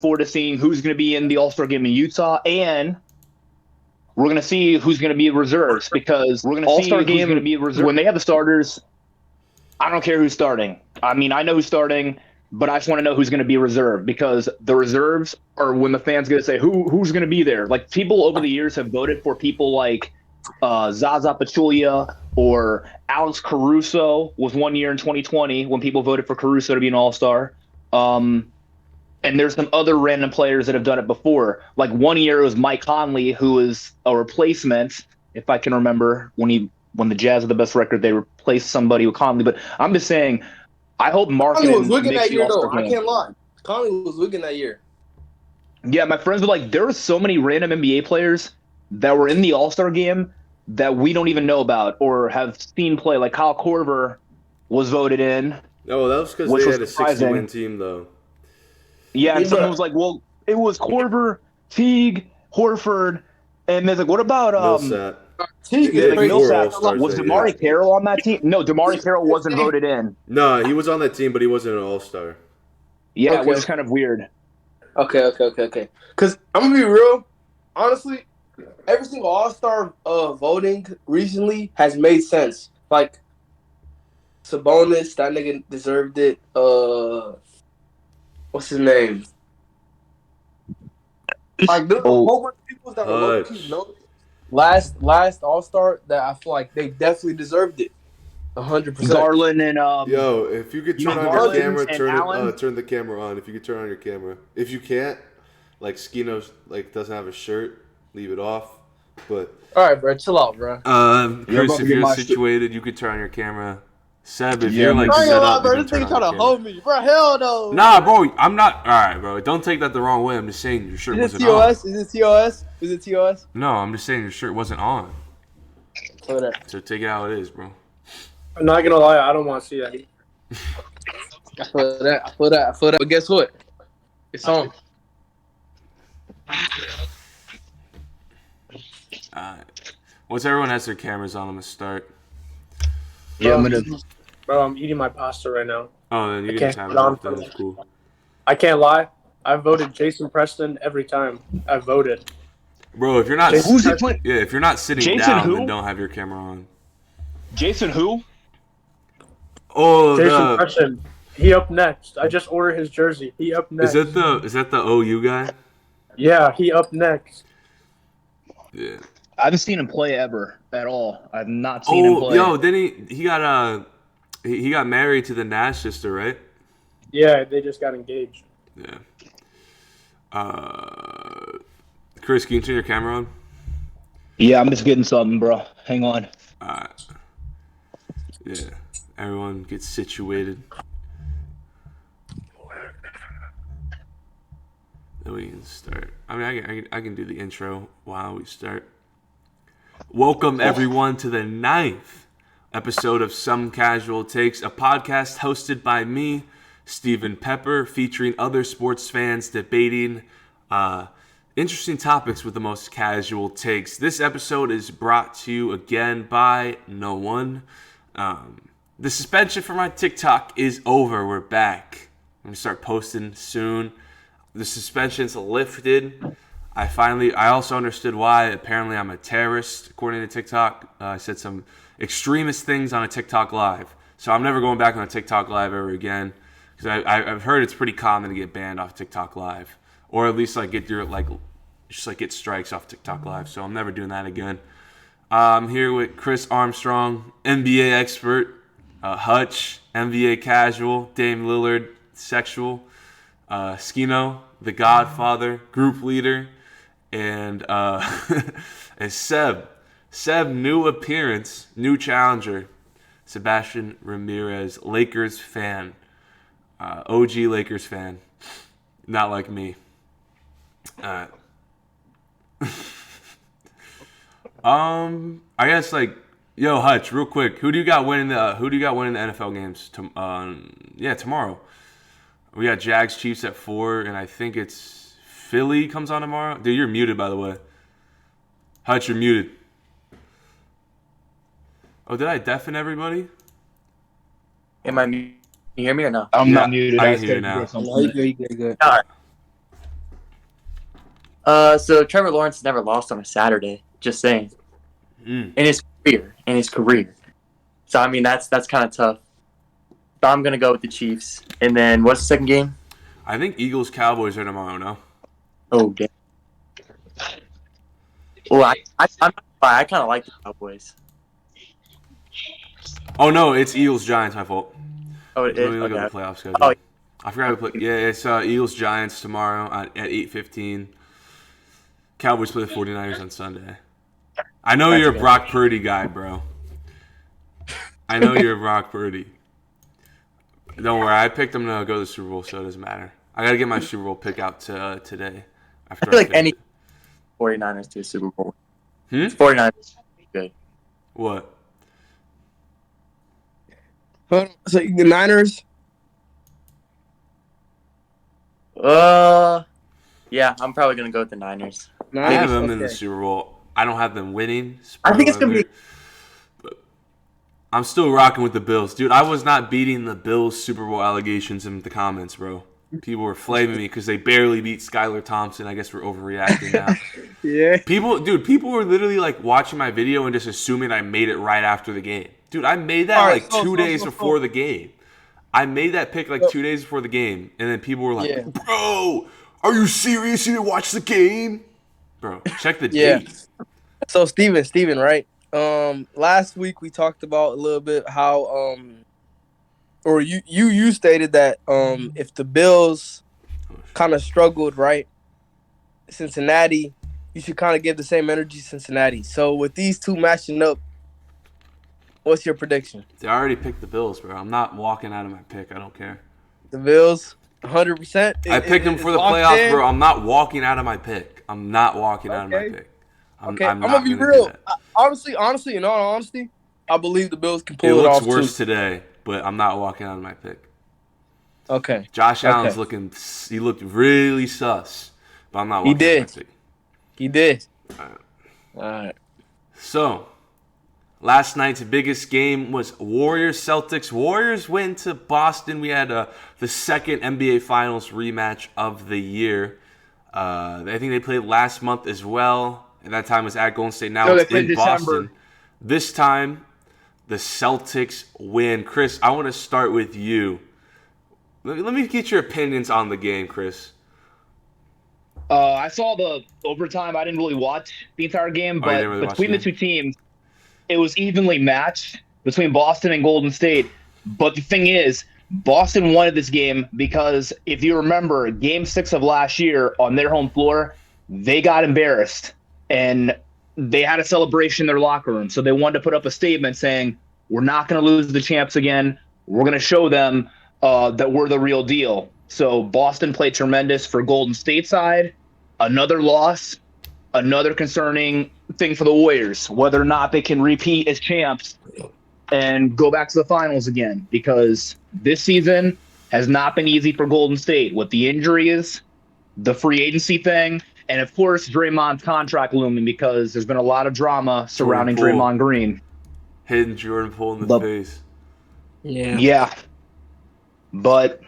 forward to seeing who's going to be in the All-Star game in Utah, and we're going to see who's going to be reserves because All-Star game, when they have the starters, I don't care who's starting. I mean, I know who's starting, but I just want to know who's going to be reserved because the reserves are when the fans going to say who's going to be there. Like people over the years have voted for people like Zaza Pachulia or Alex Caruso was one year in 2020 when people voted for Caruso to be an All-Star. And there's some other random players that have done it before. Like one year it was Mike Conley, who was a replacement, if I can remember, when the Jazz had the best record, they replaced somebody with Conley. But I'm just saying, I hope Conley Markkanen was looking makes that the year, All-Star though. I game. can't lie. Conley was looking that year. Yeah, my friends were like, there were so many random NBA players that were in the All-Star game that we don't even know about or have seen play. Like Kyle Korver was voted in. No, that was because they had a 60-win team, though. Yeah, and someone was like, well, it was Korver, Teague, Horford, and there's like, what about Millsap. Teague Yeah, is Millsap. was DeMarre Carroll on that team? No, DeMarre Carroll wasn't voted in. No, he was on that team, but he wasn't an All-Star. Yeah, which is kind of weird. Okay. Because I'm going to be real. Honestly, every single All-Star voting recently has made sense. Like, Sabonis, that nigga deserved it. What's his name? Like, there's a whole bunch of people that are low-key known. Last All-Star that I feel like they definitely deserved it. 100%. Garland and Yo, if you could turn on your camera, turn the camera on. If you could turn on your camera. If you can't, like Skino doesn't have a shirt, leave it off. But all right, bro, chill out, bro. Chris, if you're situated, you could turn on your camera. Seb, if you're set up, bro, this nigga trying to hold me, bro. Hell no. Nah, bro, I'm not. All right, bro. Don't take that the wrong way. I'm just saying your shirt wasn't on. Is it TOS? Is it TOS? No, I'm just saying your shirt wasn't on. So take it how it is, bro. I'm not gonna lie, I don't want to see that. I feel that. But guess what? It's on. Once everyone has their cameras on, I'm gonna start. Yeah, Bro, I'm eating my pasta right now. Oh, then you can just have it off. That was cool. I can't lie. I voted Jayson Preston every time I voted. Bro, if you're not if you're not sitting Jayson down, then don't have your camera on. Jason who? Oh, Jayson Preston. He up next. I just ordered his jersey. He up next. Is that the OU guy? Yeah, he up next. Yeah. I haven't seen him play ever at all. I've not seen him play. Yo, then he got married to the Nash sister, right? Yeah, they just got engaged. Yeah. Chris, can you turn your camera on? Yeah, I'm just getting something, bro. Hang on. Yeah. Everyone gets situated. Then we can start. I mean, I can do the intro while we start. Welcome, everyone, to the 9th episode of Some Casual Takes, a podcast hosted by me, Stephen Pepper, featuring other sports fans debating interesting topics with the most casual takes. This episode is brought to you again by no one. The suspension for my TikTok is over. We're back. I'm going to start posting soon. The suspension's lifted. I also understood why. Apparently, I'm a terrorist, according to TikTok. I said some extremist things on a TikTok live. So I'm never going back on a TikTok live ever again. Because I've heard it's pretty common to get banned off TikTok live. Or at least get strikes off TikTok live. So I'm never doing that again. I'm here with Chris Armstrong, NBA expert, Hutch, NBA casual, Dame Lillard, sexual, Skino, the Godfather, group leader, and and Seb, new appearance, new challenger, Sebastian Ramirez, Lakers fan, OG Lakers fan, not like me. I guess yo Hutch, real quick, who do you got winning the NFL games? Tomorrow. We got Jags Chiefs at 4, and I think it's Philly comes on tomorrow. Dude, you're muted, by the way. Hutch, you're muted. Oh, did I deafen everybody? Am I? Can you hear me or no? I'm not muted. I can hear you now. Good. All right. So Trevor Lawrence never lost on a Saturday. Just saying. In his career. So I mean that's kind of tough. But I'm gonna go with the Chiefs. And then what's the second game? I think Eagles Cowboys are tomorrow. No. Oh damn. Well, I kind of like the Cowboys. Oh no, it's Eagles Giants. My fault. Oh, Let me look at the playoff schedule. Oh, I forgot to play. Yeah, it's Eagles Giants tomorrow at 8:15. Cowboys play the 49ers on Sunday. I know you're a Brock Purdy guy, bro. I know you're a Brock Purdy. Don't worry, I picked him to go to the Super Bowl, so it doesn't matter. I gotta get my Super Bowl pick out today. I feel like any 49ers to the Super Bowl. 49ers good. What? So the Niners. Yeah, I'm probably gonna go with the Niners. I have them in the Super Bowl. I don't have them winning. I think it's gonna be. But I'm still rocking with the Bills, dude. I was not beating the Bills Super Bowl allegations in the comments, bro. People were flaming me because they barely beat Skylar Thompson. I guess we're overreacting now. Yeah. People were literally like watching my video and just assuming I made it right after the game. Dude, I made that 2 days before the game. I made that pick like 2 days before the game, and then people were like, "Bro, are you serious? You didn't watch the game?" Bro, check the date. So Steven, right? Last week we talked about a little bit how or you stated that if the Bills kind of struggled, right, Cincinnati, you should kind of give the same energy to Cincinnati. So with these two matching up, what's your prediction? They already picked the Bills, bro. I'm not walking out of my pick. I don't care. The Bills, 100%. I picked them for the playoffs, bro. I'm not walking out of my pick. I'm not walking out of my pick. I'm gonna be real. Honestly, in all honesty, I believe the Bills can pull it off. It looks worse today, but I'm not walking out of my pick. Okay. Josh Allen's he looked really sus, but I'm not walking out of my pick. He did. All right. So, last night's biggest game was Warriors-Celtics. Warriors went to Boston. We had the second NBA Finals rematch of the year. I think they played last month as well. At that time, it was at Golden State. Now it's in Boston. This time, the Celtics win. Chris, I want to start with you. Let me get your opinions on the game, Chris. I saw the overtime. I didn't really watch the entire game, but between the two teams, it was evenly matched between Boston and Golden State. But the thing is, Boston wanted this game because if you remember, Game 6 of last year on their home floor, they got embarrassed. And they had a celebration in their locker room. So they wanted to put up a statement saying, we're not going to lose the champs again. We're going to show them that we're the real deal. So Boston played tremendous for Golden State side. Another loss, another concerning thing for the Warriors, whether or not they can repeat as champs and go back to the finals again. Because this season has not been easy for Golden State with the injuries, the free agency thing, and, of course, Draymond's contract looming because there's been a lot of drama surrounding Draymond Green. Hitting Jordan Poole in the face. Yeah. But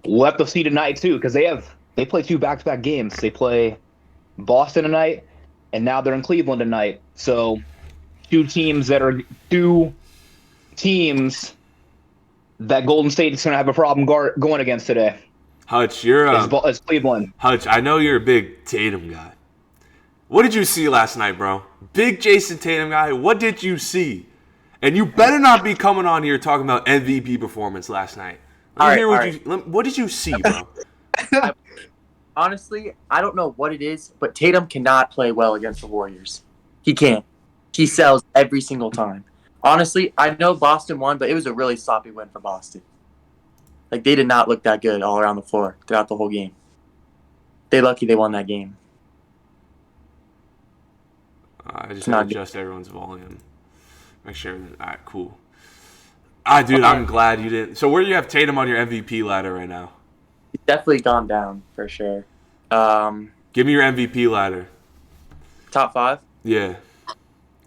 we'll have to see tonight, too, because they play 2 back-to-back games. They play Boston tonight, and now they're in Cleveland tonight. So 2 teams that Golden State is going to have a problem going against today. Hutch, you're it's Cleveland. Hutch, I know you're a big Tatum guy. What did you see last night, bro? Big Jayson Tatum guy. What did you see? And you better not be coming on here talking about MVP performance last night. What did you see, bro? Honestly, I don't know what it is, but Tatum cannot play well against the Warriors. He can't. He sells every single time. Honestly, I know Boston won, but it was a really sloppy win for Boston. Like, they did not look that good all around the floor throughout the whole game. They're lucky they won that game. I just had to adjust everyone's volume. Make sure. All right, cool. Dude, I'm glad you didn't. So where do you have Tatum on your MVP ladder right now? He's definitely gone down, for sure. Give me your MVP ladder. Top 5? Yeah.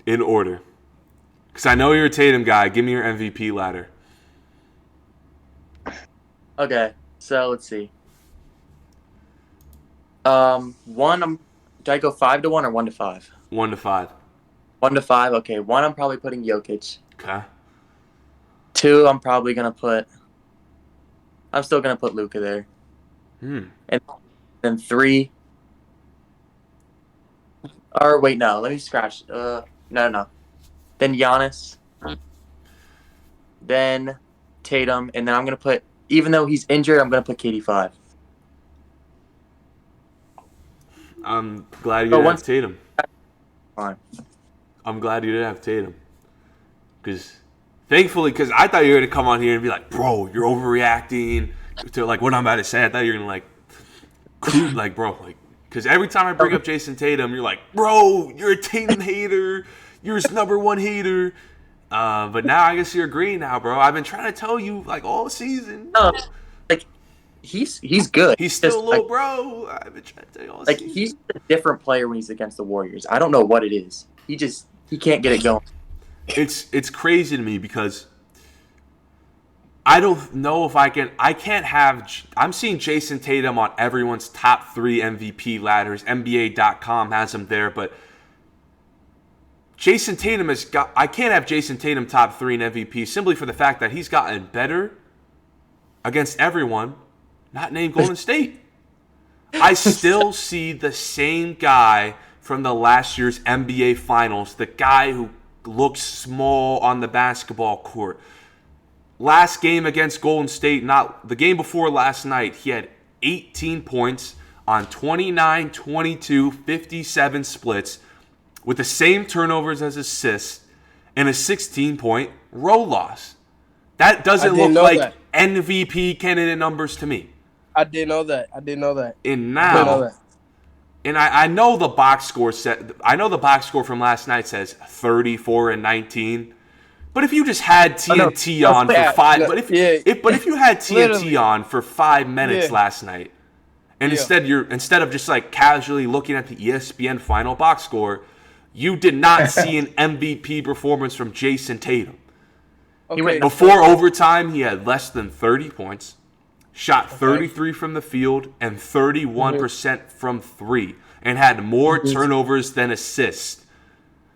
In order. Because I know you're a Tatum guy. Give me your MVP ladder. Okay, so let's see. 1, Do I go 5-1 or 1-5? 1-5. 1-5. Okay. 1, I'm probably putting Jokic. Okay. 2, I'm still gonna put Luka there. And then 3. Or wait, no. Let me scratch. No. Then Giannis. Then Tatum, and then I'm gonna put. Even though he's injured, I'm gonna put KD 5. I'm glad you didn't have Tatum. Fine. I'm glad you didn't have Tatum. Because I thought you were going to come on here and be like, bro, you're overreacting to like what I'm about to say. I thought you were going to like, bro, like, because every time I bring up Jayson Tatum, you're like, bro, you're a Tatum hater. You're his number one hater. But now I guess you're agreeing now, bro. I've been trying to tell you like all season. Like he's good. He's still a little bro. I've been trying to tell you all season. He's a different player when he's against the Warriors. I don't know what it is. He can't get it going. It's crazy to me because I don't know if I'm seeing Jayson Tatum on everyone's top 3 MVP ladders. NBA.com has him there, but Jayson Tatum I can't have Jayson Tatum top 3 in MVP simply for the fact that he's gotten better against everyone, not named Golden State. I still see the same guy from the last year's NBA Finals, the guy who looked small on the basketball court. Last game against Golden State, not the game before last night, he had 18 points on 29, 22, 57 splits with the same turnovers as assists and a 16-point road loss. That doesn't look like MVP candidate numbers to me. I didn't know that. And now, and I know the box score from last night says 34 and 19. But if you just had TNT on for 5, but if you had TNT on for 5 minutes last night, and instead of just like casually looking at the ESPN final box score, you did not see an MVP performance from Jayson Tatum. Okay. Before overtime, he had less than 30 points, shot 33 from the field and 31% from 3, and had more turnovers than assists.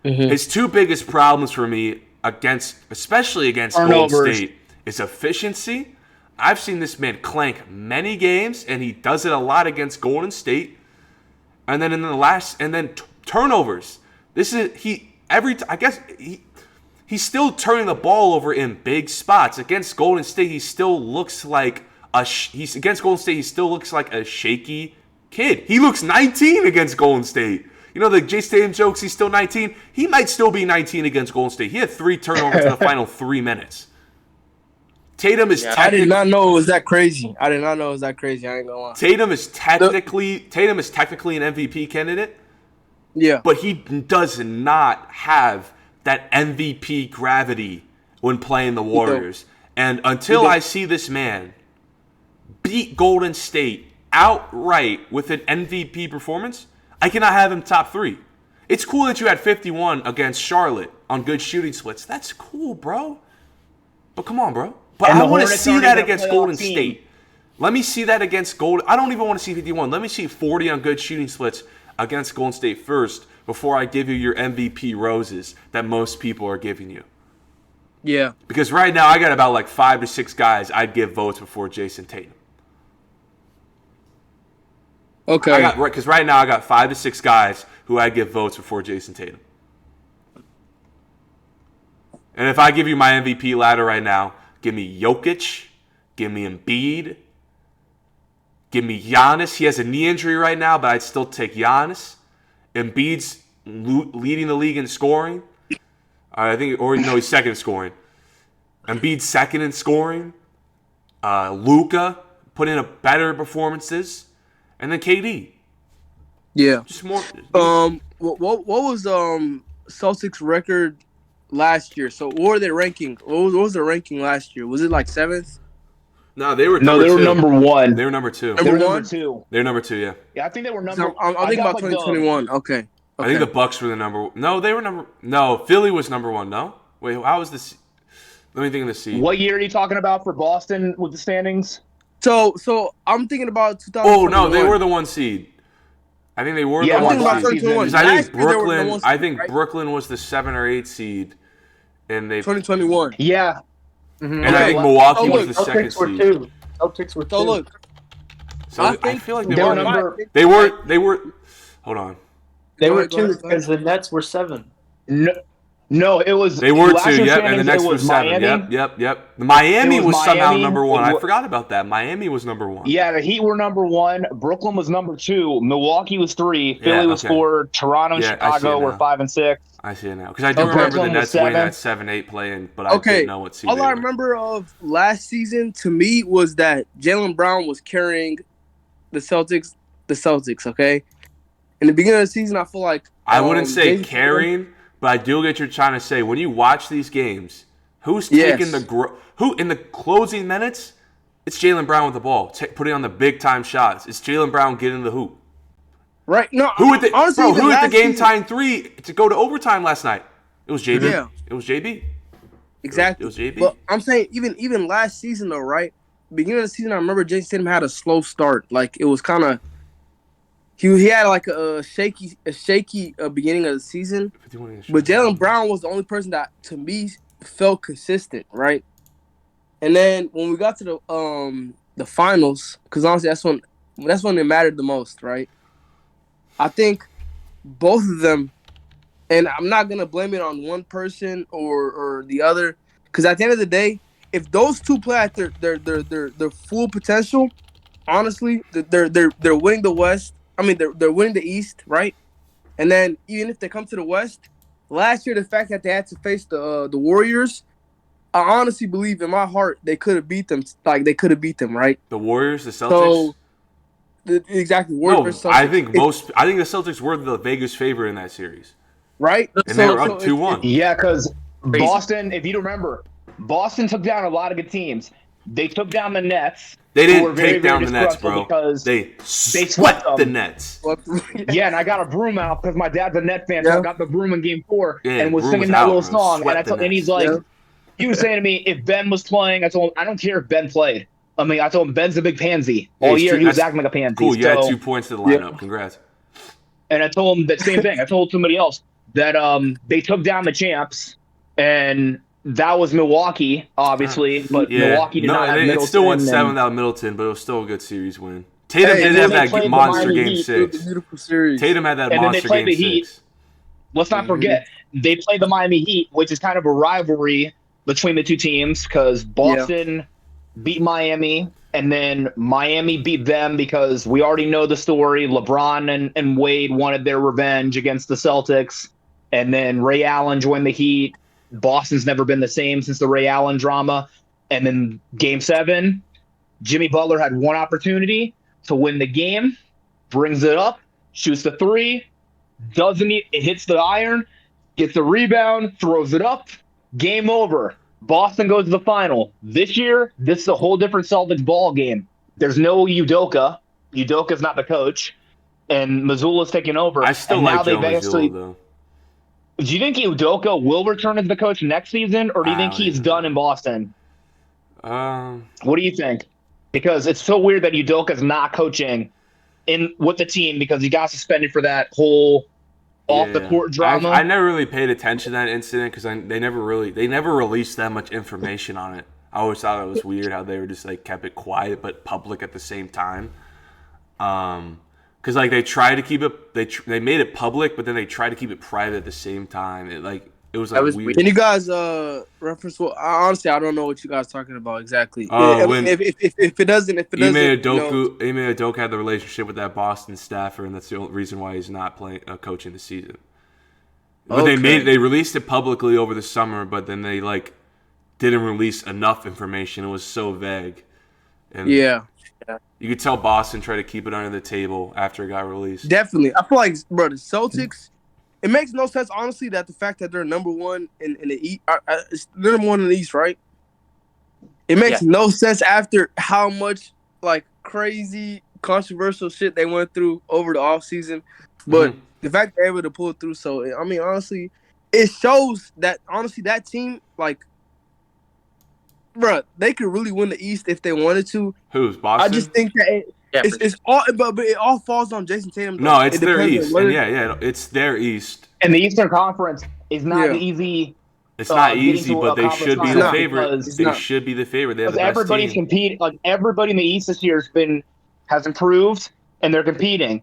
His 2 biggest problems for me, especially against Golden State, is efficiency. I've seen this man clank many games, and he does it a lot against Golden State. And then turnovers. He's still turning the ball over in big spots. Against Golden State, he still looks like a shaky kid. He looks 19 against Golden State. You know the Jayson Tatum jokes, he's still 19? He might still be 19 against Golden State. He had 3 turnovers in the final 3 minutes. Tatum is I did not know it was that crazy. I ain't gonna lie. Tatum is technically an MVP candidate. Yeah. But he does not have that MVP gravity when playing the Warriors. And until I see this man beat Golden State outright with an MVP performance, I cannot have him top 3. It's cool that you had 51 against Charlotte on good shooting splits. That's cool, bro. But come on, bro. But I want to see that against Golden State. Let me see that against Golden. I don't even want to see 51. Let me see 40 on good shooting splits against Golden State first before I give you your MVP roses that most people are giving you. Yeah. Because right now I got about like 5 to 6 guys I'd give votes before Jayson Tatum. Okay. Because right now I got 5 to 6 guys who I'd give votes before Jayson Tatum. And if I give you my MVP ladder right now, give me Jokic, give me Embiid, give me Giannis. He has a knee injury right now, but I'd still take Giannis. Embiid's leading the league in scoring. He's second in scoring. Embiid's second in scoring. Luka put in a better performances, and then KD. Yeah. Just more. What was Celtics record last year? So what were they ranking? What was their ranking last year? Was it like 7th? No, they were number 1. They were number 2. Number 2. They were number 2, yeah. Yeah, I think they were number. So I'm thinking about 2021. Okay. I think the Bucks were the number. No, they were number. No, Philly was number 1. No, wait, how was this? Let me think of the seed. What year are you talking about for Boston with the standings? So I'm thinking about 2021. Oh no, they were the 1 seed. I think they were Yeah, the I one think about seed. 2021. 'Cause I Last think year they were the Brooklyn. one seed, I think right? Brooklyn was the 7 or 8 seed, and they 2021. Yeah. and Yeah, I think well, Milwaukee so was look, the second Celtics were seed. two. Celtics were So two. look, So I I think feel like they were were number. They were. Hold on. They Go were ahead, go two ahead, go ahead. because the Nets were 7. No, it was. They were last 2. year's Yep, and the standings, next it was was 7. Miami. Yep. Miami It was was somehow Miami. number 1. It I wa- forgot about that. Miami was number 1. Yeah, the Heat were number 1. Brooklyn was number 2. Milwaukee was 3. Philly Yeah. was Okay. 4. Toronto and Yeah, I see it Chicago were now. 5 and 6. I see it now because I do Okay. remember the Brooklyn was Nets winning 7. that 7-8 play-in, but I Okay, didn't know what seed all they I were. remember of last season to me was that Jaylen Brown was carrying the Celtics. The Celtics, okay. In the beginning of the season, I feel like I wouldn't say Jayson- carrying, but I do get what you're trying to say. When you watch these games, who's Yes. taking who in the closing minutes? It's Jaylen Brown with the ball, putting on the big time shots. It's Jaylen Brown getting the hoop. right? No, Who hit the honestly, bro? even Who hit the last game season- tying 3 to go to overtime last night? It was JB. Yeah. It was JB. Exactly. It was JB. But I'm saying even last season though, right? Beginning of the season, I remember Jayson had a slow start. Like it was kind of he had like a shaky beginning of the season. 51 against But Chicago. Jaylen Brown was the only person that to me felt consistent, right? And then when we got to the finals, because honestly that's when it mattered the most, right? I think both of them, and I'm not gonna blame it on one person or the other, because at the end of the day, if those two play at their full potential, honestly, they're winning the West. I mean, they're winning the East, right? And then even if they come to the West, last year the fact that they had to face the Warriors, I honestly believe in my heart they could have beat them. Like they could have beat them, right? The Warriors, the Celtics. So exactly, Warriors No, versus Celtics. I think the Celtics were the Vegas favorite in that series, right, and they were up 2-1. Yeah, because Crazy. Boston, if you remember, Boston took down a lot of good teams. They took down the Nets. They who were didn't very, take down very the Nets, distrustful bro. because They swept swept them. the Nets. Yeah, and I got a broom out because my dad's a Net fan, so Yeah. I got the broom in Game 4 Yeah, and was broom singing was that out, little bro. song. Swept the And he's Nets. like, Yeah. he was saying to me, if Ben was playing, I told him, I don't care if Ben played. I mean, I told him Ben's a big pansy. Yeah, All he's year two- he was that's acting like a pansy. Cool, you So- had 2 points to the lineup. Congrats. And I told him that same thing. I told somebody else that they took down the champs, and that was Milwaukee, obviously, but Yeah, Milwaukee did not have it Middleton. still went and- 7 without Middleton, but it was still a good series win. Tatum Hey, did and have then they that played the monster Miami game Heat, It was a 6. beautiful series. Tatum had that And then they monster played game the Heat. 6. Let's not forget, they played the Miami Heat, which is kind of a rivalry between the two teams because Boston beat Miami, and then Miami beat them because we already know the story. LeBron and Wade wanted their revenge against the Celtics, and then Ray Allen joined the Heat. Boston's never been the same since the Ray Allen drama. And then Game 7, Jimmy Butler had one opportunity to win the game, brings it up, shoots the 3, it hits the iron, gets the rebound, throws it up, game over. Boston goes to the final. This year, this is a whole different Celtics ball game. There's no Udoka. Udoka's not the coach, and Mazzulla's taking over. I still and like now Joe they've actually- Mazzulla, though. Do you think Udoka will return as the coach next season, or do you I think don't he's even done know. in Boston? Um, What do you think? Because it's so weird that Udoka's not coaching with the team because he got suspended for that whole off the court drama. I never really paid attention to that incident because they never released that much information on it. I always thought it was weird how they were just like kept it quiet but public at the same time. Because like they tried to keep it, they made it public, but then they tried to keep it private at the same time. It was like That was weird. Can you guys reference what? Honestly, I don't know what you guys are talking about exactly. Oh, I when- mean, if it doesn't, Ime Udoka had the relationship with that Boston staffer, and that's the only reason why he's not coaching the season. But Okay. they released it publicly over the summer, but then they like didn't release enough information. It was so vague, and Yeah, you could tell Boston tried to keep it under the table after it got released. definitely. I feel like, bro, the Celtics. It makes no sense, honestly, that the fact that they're number one in the East, they're number one in the East, right? It makes no sense after how much like crazy controversial shit they went through over the offseason. But the fact they're able to pull it through, so I mean, honestly, it shows that honestly that team, like, bro, they could really win the East if they wanted to. Who's Boston? I just think that Yeah, It's all, but it all falls on Jayson Tatum. Though. No, it's it their depends on East, what and it- it's their East. And the Eastern Conference is not Yeah. easy. It's not Getting easy, to but a they conference should be the final not. favorite. because They should be the favorite. They have the best everybody's team. competing. Like everybody in the East this year has improved, and they're competing.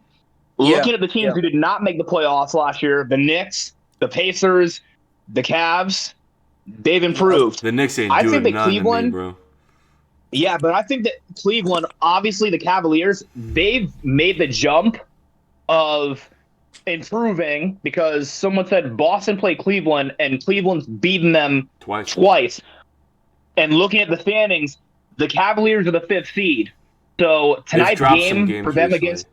Yeah. Looking at the teams who did not make the playoffs last year, the Knicks, the Pacers, the Cavs, they've improved. The Knicks ain't I think doing that nothing to me, Cleveland, bro. yeah, but I think that Cleveland, obviously the Cavaliers, they've made the jump of improving because someone said Boston played Cleveland and Cleveland's beaten them twice. And looking at the standings, the Cavaliers are the 5th seed. So tonight's game for them against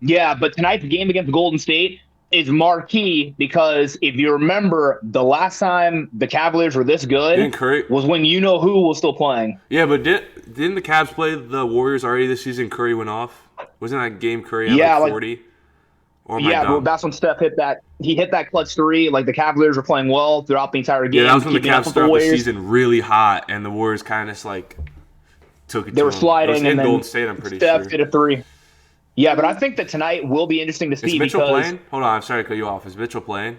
but tonight's game against Golden State is marquee because if you remember, the last time the Cavaliers were this good was when you know who was still playing. Yeah, but didn't the Cavs play the Warriors already this season? Curry went off. Wasn't that game Curry had like 40? Well, that's when Steph hit that. He hit that clutch 3. Like the Cavaliers were playing well throughout the entire game. Yeah, that was when the Cavs started the season really hot, and the Warriors kind of like took it. They were sliding, and then Golden State, I'm pretty Steph sure. hit a 3. Yeah, but I think that tonight will be interesting to see. Is Mitchell playing? Hold on, I'm sorry to cut you off. Is Mitchell playing?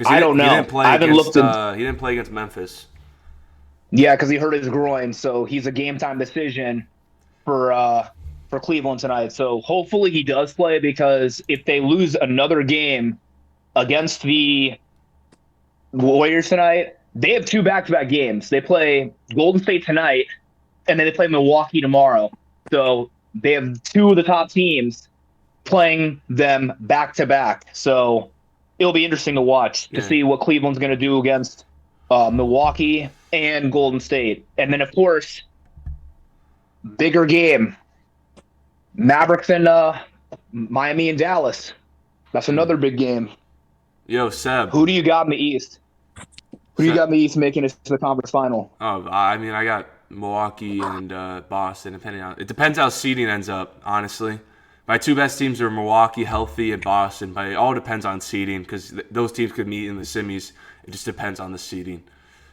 I don't know. He didn't play I haven't looked. He didn't play against Memphis. Yeah, because he hurt his groin, so he's a game time decision for Cleveland tonight. So hopefully he does play because if they lose another game against the Warriors tonight, they have 2 back-to-back games. They play Golden State tonight, and then they play Milwaukee tomorrow. So they have 2 of the top teams playing them back-to-back. So it'll be interesting to watch to see what Cleveland's going to do against Milwaukee and Golden State. And then, of course, bigger game. Mavericks and Miami and Dallas. That's another big game. Yo, Seb. Who do you got in the East? Who do you got in the East making it to the conference final? Oh, I mean, I got Milwaukee and Boston. It depends how seeding ends up, honestly. My 2 best teams are Milwaukee, healthy, and Boston. But it all depends on seeding because those teams could meet in the semis. It just depends on the seeding.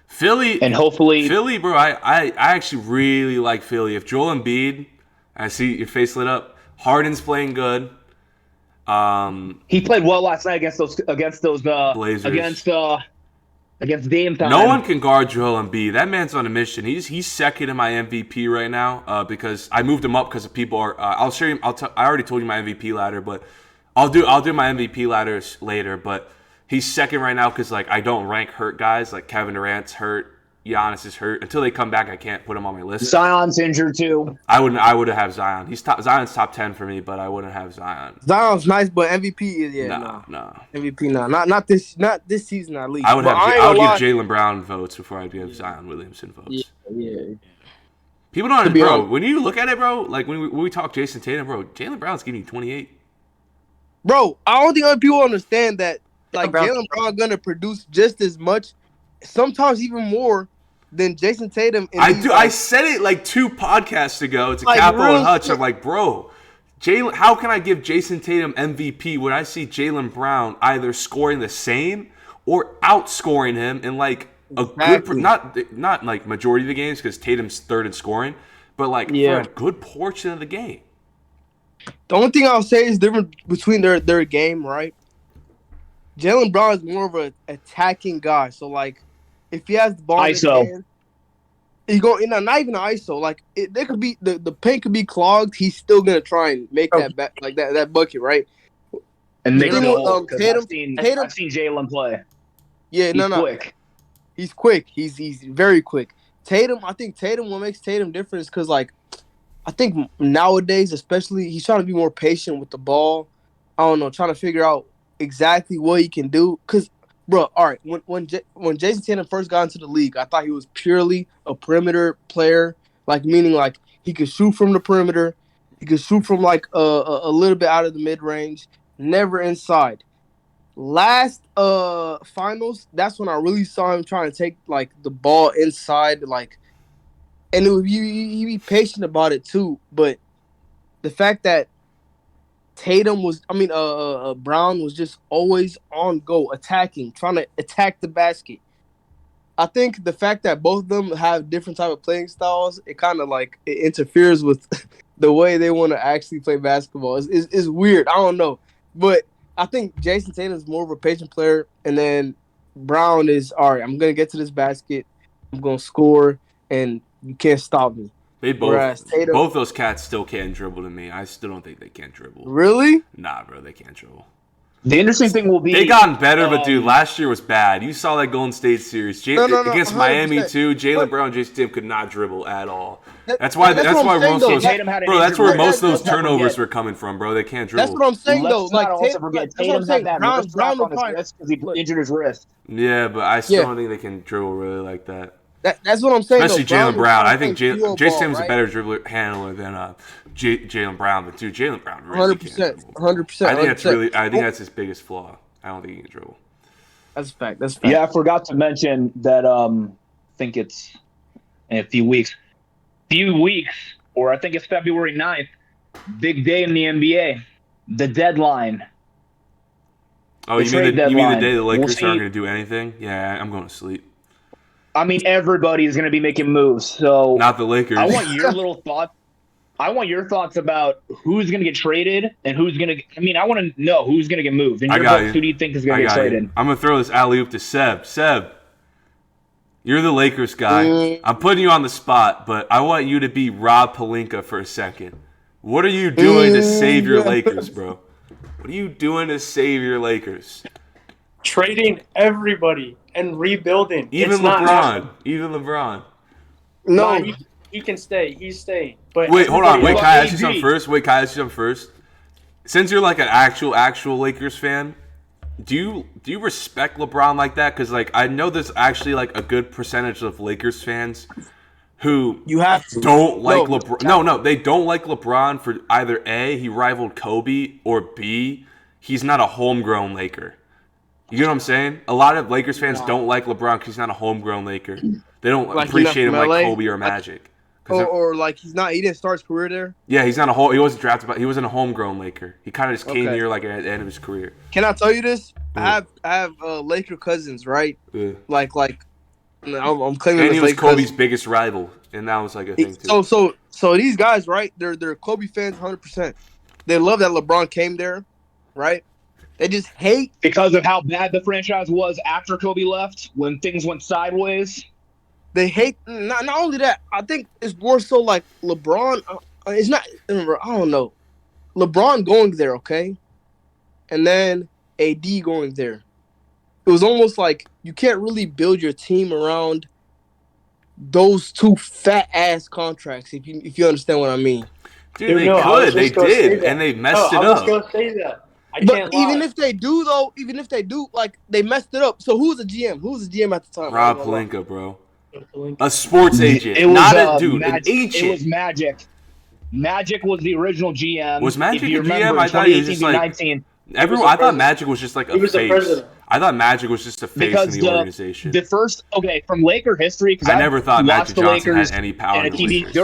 Philly, bro. I actually really like Philly. If Joel Embiid, I see your face lit up. Harden's playing good. He played well last night against those Blazers. Against Dame time. No one can guard Joel Embiid. That man's on a mission. He's second in my MVP right now because I moved him up because people are. I'll show you. I already told you my MVP ladder, but I'll do my MVP ladders later. But he's second right now because like I don't rank hurt guys. Like Kevin Durant's hurt, Giannis is hurt. Until they come back, I can't put him on my list. Zion's injured too. I would have Zion. Zion's top 10 for me, but I wouldn't have Zion. Zion's nice, but MVP is no. MVP not this season at least. I would give Jaylen Brown votes before I'd give Zion Williamson votes. Yeah. People don't, bro. When you look at it, bro, like when we talk Jayson Tatum, bro, Jaylen Brown's giving you 28. Bro, I don't think other people understand that. Like Jaylen Brown gonna produce just as much, sometimes even more, than Jayson Tatum. I said it like 2 podcasts ago to Capo and Hutch. I'm like, bro, how can I give Jayson Tatum MVP when I see Jaylen Brown either scoring the same or outscoring him in like a good, not like majority of the games because Tatum's third in scoring, but like for a good portion of the game. The only thing I'll say is different between their game, right? Jaylen Brown is more of an attacking guy, so like. If he has the ball in his hand, he's going. Not even an ISO. Like there could be the paint could be clogged. He's still gonna try and make that that bucket, right? And Tatum, Tatum, I've seen Jaylen play. Yeah, he's quick. He's quick. He's very quick. Tatum, I think what makes Tatum different is because like I think nowadays, especially, he's trying to be more patient with the ball. I don't know, trying to figure out exactly what he can do. Because bro, all right, when Jayson Tatum first got into the league, I thought he was purely a perimeter player, like meaning like he could shoot from the perimeter, he could shoot from like a little bit out of the mid range, never inside. Last finals, that's when I really saw him trying to take like the ball inside, like, and he'd be patient about it too. But the fact that Brown was just always on go, attacking, trying to attack the basket. I think the fact that both of them have different type of playing styles, it kind of like it interferes with the way they want to actually play basketball. It's weird. I don't know, but I think Jason Tatum is more of a patient player, and then Brown is all right. I'm gonna get to this basket. I'm gonna score, and you can't stop me. They Whereas both Tatum, both those cats still can't dribble to me. I still don't think they can dribble. really? Nah, bro, they can't dribble. The interesting thing will be They gotten better, but dude, last year was bad. You saw that Golden State series No, against 100%. Miami too. Jalen But- Brown, and Jason Tatum could not dribble at all. That- That's why that's what I'm saying, most of though. those Tatum had an bro. That's injury where rate. most of those Let's not turnovers forget. were coming from, bro. They can't dribble. That's what I'm saying, though. Let's not also Tatum, forget that's what I'm Tatum saying. had that Brown wrist wrap on his probably- wrist because he look, injured his wrist. Yeah, but I still Yeah. don't think they can dribble really like that. That's what I'm saying. Especially though. Jalen Brown. is I think playing pure Jason ball, Tatum's a right? better dribbler handler than Jalen Brown. But dude, Jalen Brown really can't 100%. dribble. 100%. I think that's 100%. I think that's his biggest flaw. I don't think he can dribble. That's a fact. That's a fact. Yeah, I forgot to mention that. I think it's in a few weeks, or I think it's February 9th. Big day in the NBA. The deadline. Oh, The you trade mean the deadline. day the We'll Lakers see. aren't going to do anything? Yeah, I'm going to sleep. I mean, everybody is going to be making moves. So Not the Lakers. I want your little thoughts. I want your thoughts about who's going to get traded and who's going to. I mean, I want to know who's going to get moved. In I your got books, you. who do you think is going I to get got traded? you. I'm going to throw this alley-oop to Seb. Seb, you're the Lakers guy. I'm putting you on the spot, but I want you to be Rob Pelinka for a second. What are you doing to save your Lakers, bro? What are you doing to save your Lakers? Trading everybody and rebuilding. Even It's not LeBron. happening. Even LeBron. No, Nah, he can stay. He's staying. But Wait, hold on. Wait, What can I about ask you something AD? first? Wait, can I ask you something first? Since you're like an actual Lakers fan, do you respect LeBron like that? Because like I know there's actually like a good percentage of Lakers fans who you have to. don't like No, LeBron. No, they don't like LeBron for either A, he rivaled Kobe, or B, he's not a homegrown Laker. You know what I'm saying? A lot of Lakers fans don't like LeBron because he's not a homegrown Laker. They don't Like, appreciate he's him not from like LA? Kobe or Magic. 'Cause Or like he didn't start his career there. yeah, he's not he wasn't drafted, but he wasn't a homegrown Laker. He kind of just came Okay. here like at the end of his career. Can I tell you this? Yeah. I have Laker cousins, right? Yeah. Like I'm claiming And this he was Laker Kobe's cousin. biggest rival, and that was like a thing too. So these guys, right? They're Kobe fans, 100%. They love that LeBron came there, right? They just hate. Because of how bad the franchise was after Kobe left, when things went sideways. They hate. Not only that, I think it's more so like LeBron. It's not. I don't know. LeBron going there, okay, and then AD going there. It was almost like you can't really build your team around those two fat ass contracts. If you understand what I mean. Dude, they No, I was could, they just gonna say did, that. and they messed No, it I was up. going to say that. I But can't even lie. if they do, though, like they messed it up. So who's the GM? Who's the GM at the time? Rob I don't know. Pelinka, bro, a sports agent, It was not a dude, an It was agent. Magic. Magic was the original GM. Was Magic if you the GM? remember, I thought he was just 2018 like- to 19. Everyone, the I thought president. Magic was just like He a was the face. president. I thought Magic was just a face Because in the organization. the first from Laker history, because I never thought Magic the Johnson Lakers had any power and in a the TV. Lakers.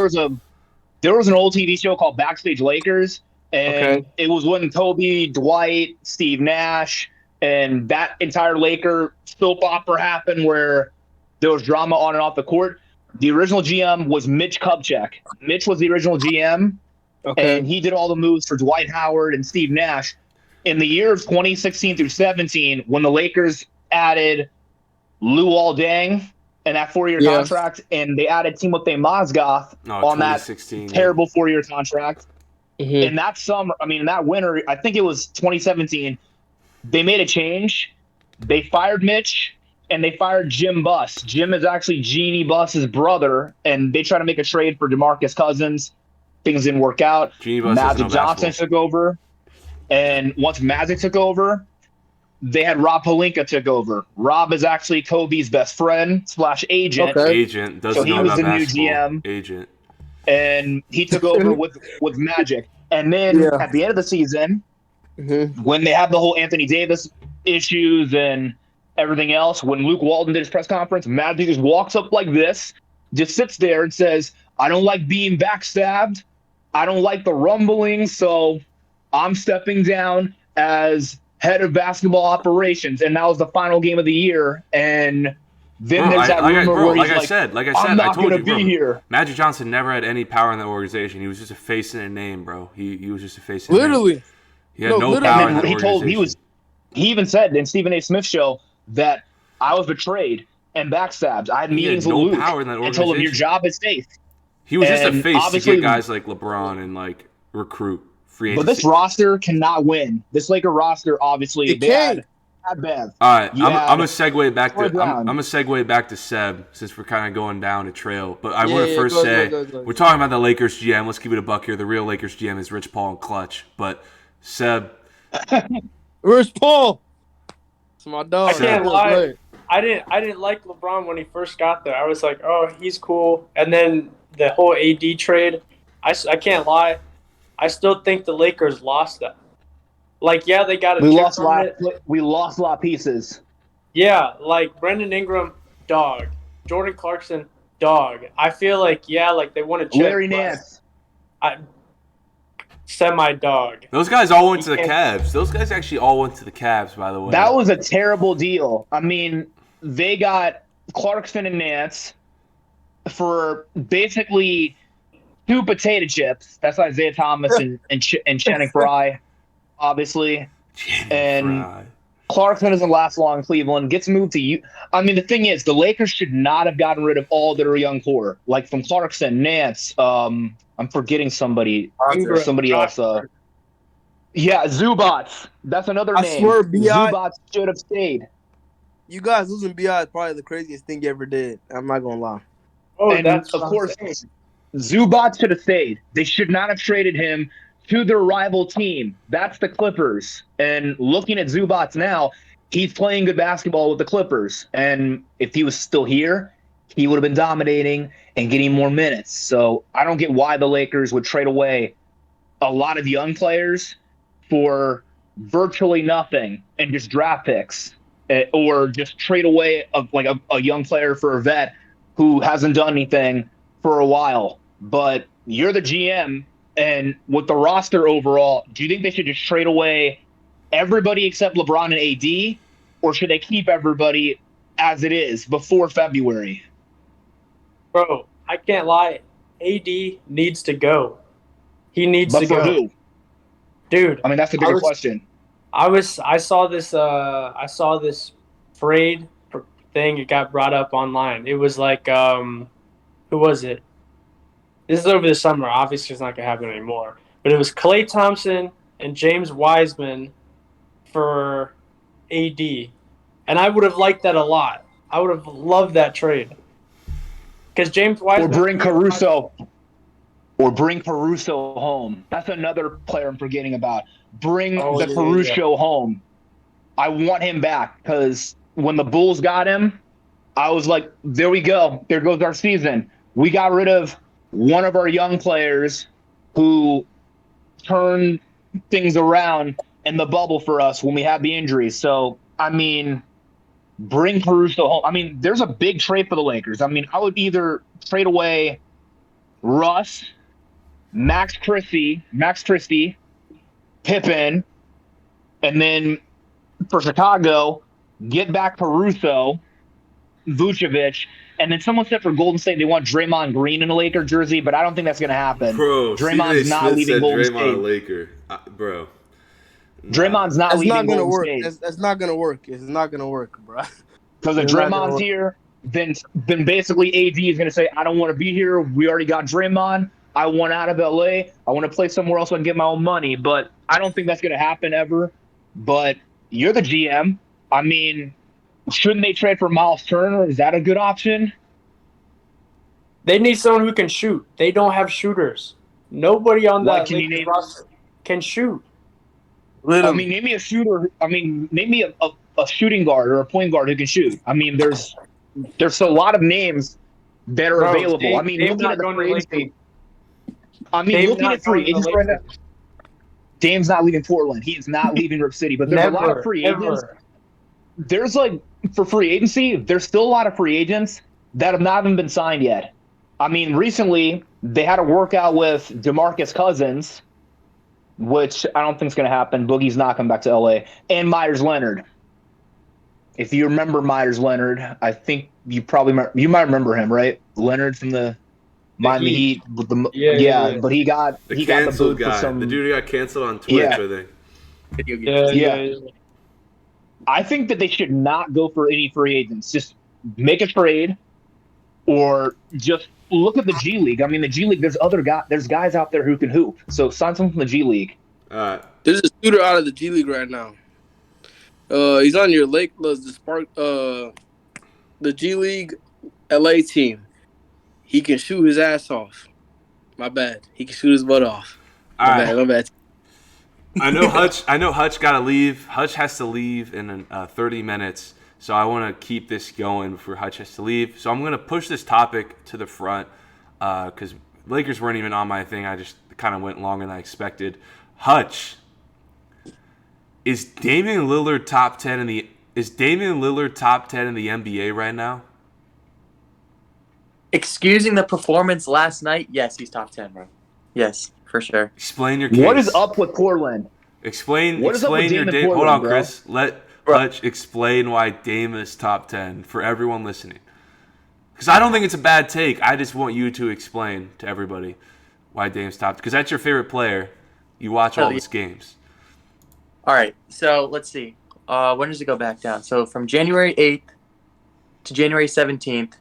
There was an old TV show called Backstage Lakers, and Okay. it was when Kobe, Dwight, Steve Nash, and that entire Laker soap opera happened where there was drama on and off the court. The original GM was Mitch Kupchak. Mitch was the original GM, Okay. and he did all the moves for Dwight Howard and Steve Nash. In the year of 2016 through 17, when the Lakers added Luol Deng and that 4-year Yeah. contract, and they added Timothy Mozgov on that 2016. terrible 4-year contract. Mhm. In that summer, in that winter, I think it was 2017, they made a change. They fired Mitch, and they fired Jim Buss. Jim is actually Jeannie Buss's brother, and they tried to make a trade for DeMarcus Cousins. Things didn't work out. Jeannie Buss doesn't know Magic Johnson basketball. took over. And once Magic took over, they had Rob Pelinka took over. Rob is actually Kobe's best friend / agent. Okay. Agent doesn't So he know was about the new basketball. GM. Agent. And he took over with Magic. And then Yeah. at the end of the season, Mhm. when they have the whole Anthony Davis issues and everything else, when Luke Walton did his press conference, Magic just walks up like this, just sits there and says, I don't like being backstabbed. I don't like the rumbling, so I'm stepping down as head of basketball operations. And that was the final game of the year. And Then there's that rumor where he's I not told going you, to be here. Magic Johnson never had any power in the organization. He was just a face and a name, bro. He was just a face and Literally. a name. He had no power in that organization. He even said in Stephen A. Smith's show that I was betrayed and backstabbed. I had meetings with Luke and told him your job is safe. He was just a face to get guys like LeBron and like recruit free agency. But this roster cannot win. This Laker roster, obviously, they had Bev. All right, I'm gonna segue back to I'm gonna segue back to Seb since we're kind of going down a trail. But I want to first say we're talking about the Lakers GM. Let's keep it a buck here. The real Lakers GM is Rich Paul and Clutch. But Seb, Rich Paul, it's my dog. I can't lie. I didn't like LeBron when he first got there. I was like, oh, he's cool. And then the whole AD trade, I can't lie. I still think the Lakers lost that. Like, yeah, they got a we lost a lot of pieces. Yeah, like Brendan Ingram, dog. Jordan Clarkson, dog. I feel like, like they want to check. Larry Nance. Semi-dog. Those guys all went to the Cavs. Those guys actually all went to the Cavs, by the way. That was a terrible deal. I mean, they got Clarkson and Nance for basically 2 potato chips. That's Isaiah Thomas and Channing Frye, obviously. And Clarkson doesn't last long in Cleveland. Gets moved to you. I mean, the thing is, the Lakers should not have gotten rid of all their young core, like from Clarkson, Nance. I'm forgetting somebody else. Yeah, Zubats. That's another name. I swear, B.I. Zubats should have stayed. You guys losing B.I. is probably the craziest thing you ever did. I'm not gonna lie. Oh, and that's of course, Zubats should have stayed. They should not have traded him to their rival team. That's the Clippers. And looking at Zubats now, he's playing good basketball with the Clippers. And if he was still here, he would have been dominating and getting more minutes. So I don't get why the Lakers would trade away a lot of young players for virtually nothing and just draft picks, or just trade away a young player for a vet who hasn't done anything for a while. But you're the GM, and with the roster overall, do you think they should just trade away everybody except LeBron and AD, or should they keep everybody as it is before February? Bro, I can't lie. AD needs to go. He needs to go. Who? Dude, I mean, that's a bigger question. I saw this parade thing. It got brought up online. It was like, who was it? This is over the summer. Obviously, it's not gonna happen anymore. But it was Klay Thompson and James Wiseman for AD, and I would have liked that a lot. I would have loved that trade because James Wiseman Or bring Caruso home. That's another player I'm forgetting about. Caruso home. I want him back because when the Bulls got him, I was like, there we go. There goes our season. We got rid of one of our young players who turned things around in the bubble for us when we had the injuries. So, I mean, bring Caruso home. I mean, there's a big trade for the Lakers. I mean, I would either trade away Russ, Max Christie, Pippen, and then for Chicago, get back Caruso, Vucevic, and then someone said for Golden State they want Draymond Green in a Laker jersey, but I don't think that's going to happen. Bro, Draymond's not leaving Golden State. Draymond a Laker, bro. Draymond's not leaving Golden State. That's not going to work. It's not going to work, bro. Because if Draymond's here, then basically AD is going to say, I don't want to be here. We already got Draymond. I want out of LA. I want to play somewhere else so I can get my own money. But I don't think that's going to happen ever. But you're the GM. I mean, shouldn't they trade for Miles Turner? Is that a good option? They need someone who can shoot. They don't have shooters. Nobody on that roster can shoot. I mean, name me a shooter. I mean, name me a shooting guard or a point guard who can shoot. I mean, there's a lot of names that are available. I mean, looking at the free agency. I mean, looking at free agents right now. Dame's not leaving Portland. He is not leaving Rip City. But there's a lot of free agents. There's for free agency, there's still a lot of free agents that have not even been signed yet. I mean, recently they had a workout with DeMarcus Cousins, which I don't think is going to happen. Boogie's not coming back to LA, and Myers Leonard. If you remember Myers Leonard, I think you might remember him, right? Leonard from the Miami Heat. With Yeah. but he got The the canceled boot for guy. The some. dude who got canceled on Twitch, Yeah, I think. Video games. yeah. I think that they should not go for any free agents. Just make a trade, or just look at the G League. I mean, the G League. There's guys out there who can hoop. So sign someone from the G League. There's a shooter out of the G League right now. He's on your the G League LA team. He can shoot his ass off. My bad. He can shoot his butt off. My bad. I know Hutch got to leave. Hutch has to leave in 30 minutes. So I want to keep this going before Hutch has to leave. So I'm going to push this topic to the front because Lakers weren't even on my thing. I just kind of went longer than I expected. Hutch, is Damian Lillard top 10 in the NBA right now? Excusing the performance last night, yes, he's top 10, bro. Yes, for sure. Explain your case. What is up with Portland? Explain What is up with your Dame in Dame. Portland, Hold on, bro? Chris. Let Hutch explain why Dame is top 10 for everyone listening. Because I don't think it's a bad take. I just want you to explain to everybody why Dame's top. Because that's your favorite player. You watch all his games. All right, so let's see. When does it go back down? So from January 8th to January 17th,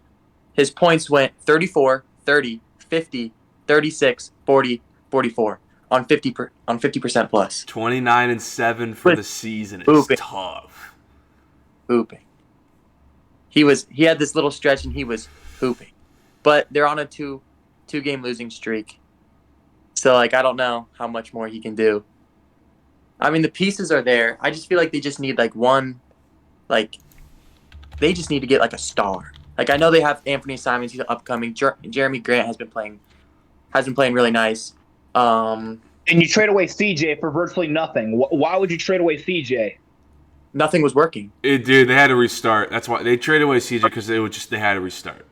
his points went 34, 30, 50, 36, 40, 44 on 50% plus. 29-7 for the season. It's tough. Hooping. He had this little stretch and he was hooping. But they're on a two-game losing streak. So I don't know how much more he can do. I mean, the pieces are there. I just feel like they just need they just need to get a star. I know they have Anthony Simons, he's upcoming. Jeremy Grant has been playing really nice. And you trade away CJ for virtually nothing. Why would you trade away CJ? Nothing was working. Dude, they had to restart. That's why they traded away CJ because they had to restart.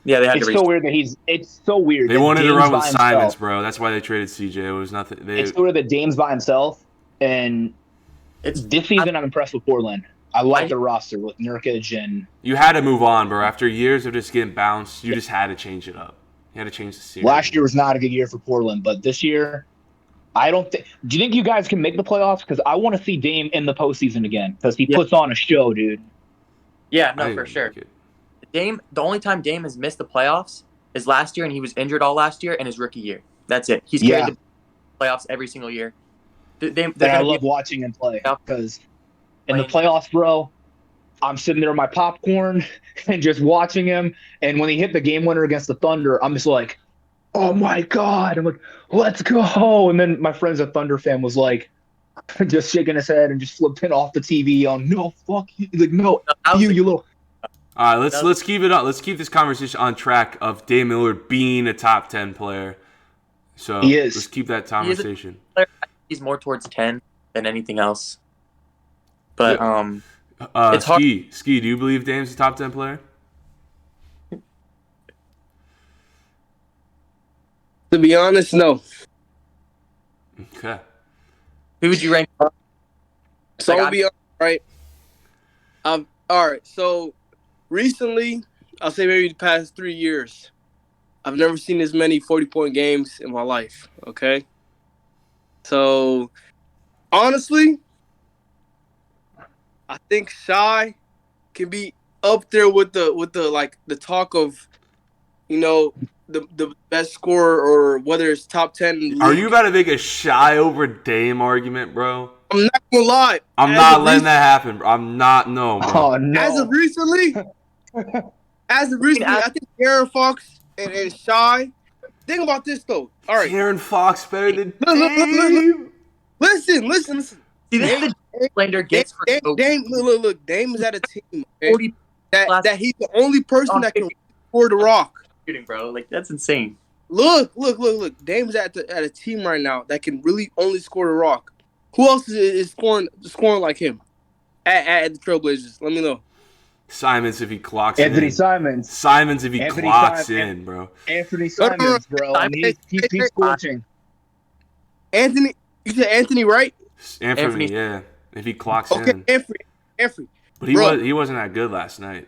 Yeah, they had to restart. So weird that it's so weird. They wanted to run with Simons, bro. That's why they traded CJ. It was nothing. It's so weird that Dame's by himself. And this season, I'm impressed with Portland. I like the roster with Nurkic and. You had to move on, bro. After years of just getting bounced, you just had to change it up. You had to change the series. Last year was not a good year for Portland, but this year, I don't think. Do you think you guys can make the playoffs? Because I want to see Dame in the postseason again because he puts on a show, dude. Yeah, no, for sure. The only time Dame has missed the playoffs is last year, and he was injured all last year and his rookie year. That's it. He's carried the playoffs every single year. I love watching him play because in the playoffs, bro, I'm sitting there with my popcorn and just watching him. And when he hit the game winner against the Thunder, I'm just like, oh my God. I'm like, let's go. And then my friend's a Thunder fan was like, just shaking his head and just flipping off the TV on, no, fuck you. Like, no, you little. All right, let's keep it up. Let's keep this conversation on track of Dame Lillard being a top 10 player. So he is. Let's keep that conversation. He's more towards 10 than anything else. But it's hard. Ski, do you believe Dame's a top 10 player? To be honest, no. Okay. Who would you rank? So I'll be right. All right. So recently, I'll say maybe the past 3 years, I've never seen as many 40-point games in my life. Okay. So honestly, I think Shy can be up there with the talk of, the best scorer or whether it's top 10 in the league. Are you about to make a Shy over Dame argument, bro? I'm not gonna lie. I'm not letting that happen, bro. I'm not. No, bro. Oh, no. As of recently, I think Aaron Fox and Shy. Think about this though. All right, Aaron Fox better than Dame. Listen. See, this is the Lander gets for Dame. Look. Dame is at a team that he's the only person that can score the rock. Shooting, bro. That's insane. Look. Dame's at a team right now that can really only score the rock. Who else is scoring like him at the Trailblazers? Let me know. Simons if he clocks Anthony in. Simons. Simons if he clocks in, bro. Anthony Simons, bro. And he's scorching. Anthony, you said Anthony, right? Anthony, yeah. If he clocks in. Okay, Anthony. But he wasn't that good last night.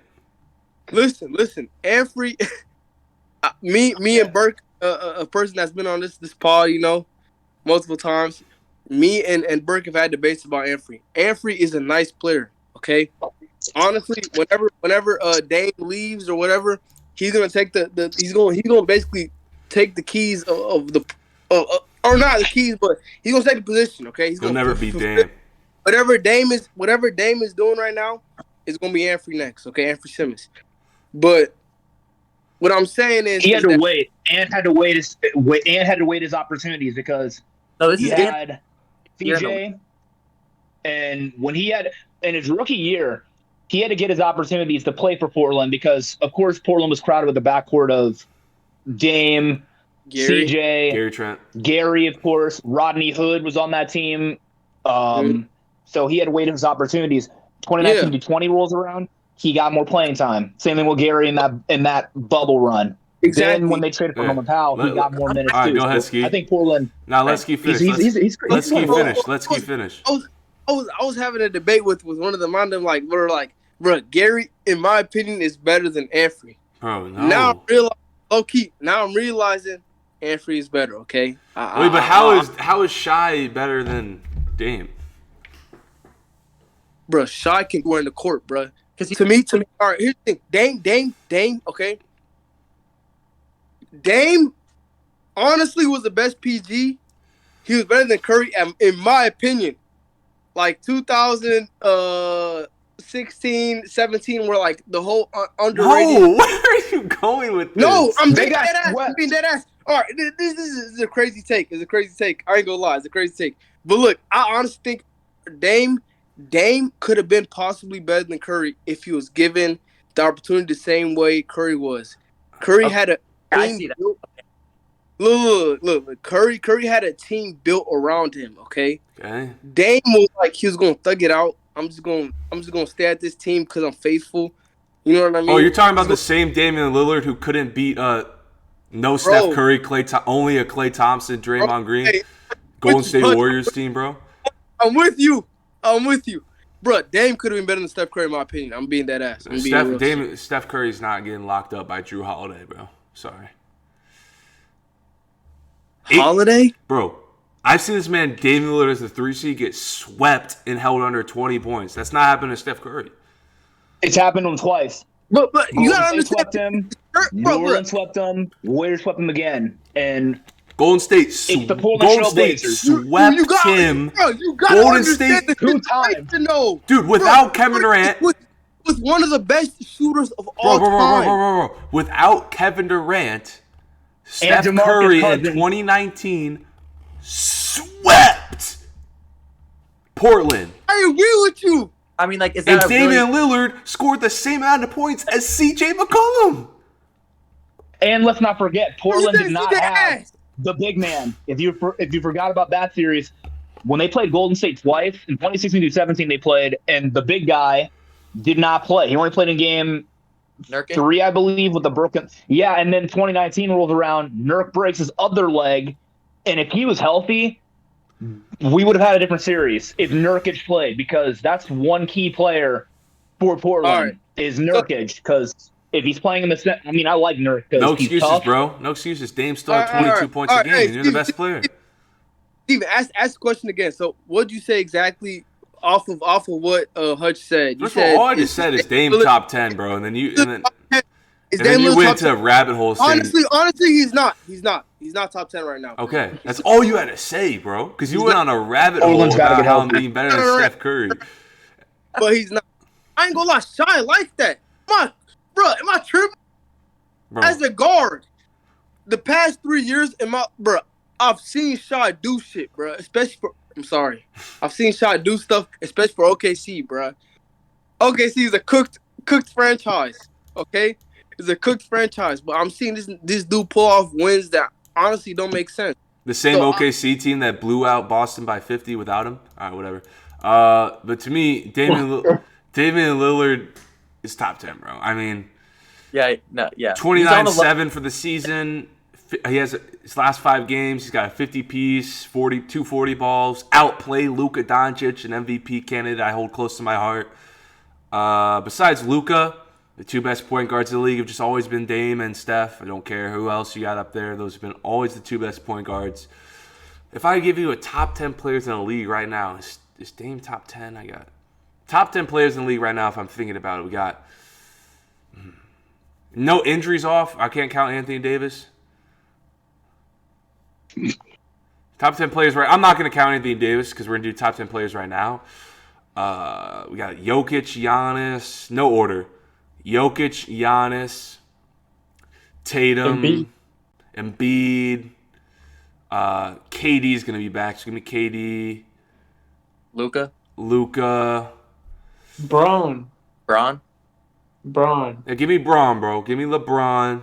Listen, Anfrey, me and Burke, a person that's been on this pod, multiple times. Me and Burke have had debates about Anfrey. Anfrey is a nice player, okay? Honestly, whenever Dame leaves or whatever, he's gonna take he's gonna basically take the keys of the or not the keys, but he's gonna take the position, okay? He'll never beat Dame. Whatever Dame is doing right now is gonna be Anfrey next, okay? Anfrey Simmons. But what I'm saying is he had to wait. And had to wait his opportunities because he had CJ, and when he had in his rookie year, he had to get his opportunities to play for Portland because, of course, Portland was crowded with the backcourt of Dame, Gary. CJ, Gary Trent, Gary, of course. Rodney Hood was on that team. So he had to wait his opportunities. 2019-20 rolls around, he got more playing time. Same thing with Gary in that bubble run. Exactly. Then when they traded for Norman Powell, he got more minutes all right, too. Go ahead, Ski. I think Portland. Now let's Ski finish. Let's Ski finish. I was having a debate with one of them on them we're like, bro, Gary, in my opinion, is better than Anfrey. Bro, no. Now I'm realizing Anfrey is better. Okay. Wait, but how is Shai better than Dame? Bro, Shai can go in the court, bro. Because to me, all right. Here's the thing, Dame. Okay. Dame, honestly, was the best PG. He was better than Curry, in my opinion. Like 2016, 17, where like the whole underrated. No, where are you going with this? No, I'm being dead ass. All right, this is a crazy take. It's a crazy take. I ain't gonna lie, it's a crazy take. But look, I honestly think Dame could have been possibly better than Curry if he was given the opportunity the same way Curry was. Curry had a team built. Look. Curry had a team built around him. Okay. Dame was like he was gonna thug it out. I'm just gonna stay at this team because I'm faithful. You know what I mean? Oh, you're talking about the same Damian Lillard who couldn't beat Steph Curry, only a Klay Thompson, Draymond Green, Golden State Warriors team, bro. I'm with you, bro. Dame could have been better than Steph Curry, in my opinion. I'm being that ass. Steph Curry's not getting locked up by Drew Holiday, bro. Sorry. Holiday? Bro, I've seen this man, Damian Lillard, as the 3 seed, get swept and held under 20 points. That's not happened to Steph Curry. It's happened to him twice. But you gotta understand. Swept him. New Orleans swept him. Warriors swept him again. And Golden State swept him. Golden State 2 times. Dude, without Kevin Durant. Was one of the best shooters of all time. Bro. Without Kevin Durant, Steph Curry in 2019 swept Portland. I agree with you. I mean, like, is that and Damian Lillard scored the same amount of points as CJ McCollum. And let's not forget, Portland did not have the big man. If you forgot about that series, when they played Golden State twice, in 2016-17 they played, and the big guy did not play. He only played in game 3, I believe, with the broken. Yeah, and then 2019 rolls around, Nurk breaks his other leg, and if he was healthy, we would have had a different series if Nurkic played, because that's one key player for Portland is Nurkic, because if he's playing in the set, I mean, I like Nurk because no he's excuses, tough. bro. No excuses. Dame still had 22 points a game, and you're the best player. Steven, ask the question again. So, what did you say exactly off of what Hutch said? First of all I just said is Dame top 10, bro, and then you went into a rabbit hole. Honestly, he's not. He's not top 10 right now. Okay, that's all you had to say, bro, because you went on a rabbit hole about how I'm being better than Steph Curry. But he's not. I ain't gonna lie, Shai like that. Am I tripping? Bro. As a guard, the past 3 years, I've seen Shai do shit, bro. I've seen Shai do stuff, especially for OKC, bro. OKC is a cooked franchise, okay? It's a cooked franchise, but I'm seeing this dude pull off wins that honestly don't make sense. The same OKC team that blew out Boston by 50 without him? All right, whatever. But to me, Damian Lillard is top 10, bro. I mean, 29-7 for the season. He has his last 5 games. He's got a 50-piece, 240 balls. Outplay Luka Doncic, an MVP candidate I hold close to my heart. Besides Luka, the two best point guards in the league have just always been Dame and Steph. I don't care who else you got up there. Those have been always the two best point guards. If I give you a top 10 players in the league right now, is Dame top 10? I got top 10 players in the league right now if I'm thinking about it. We got no injuries off. I can't count Anthony Davis. Top 10 players right. I'm not going to count Anthony Davis because we're going to do top 10 players right now. We got Jokic, Giannis. No order. Jokic, Giannis, Tatum, Embiid. KD's going to be back. It's going to be KD. Luka. Braun. Yeah, give me Braun, bro. Give me LeBron.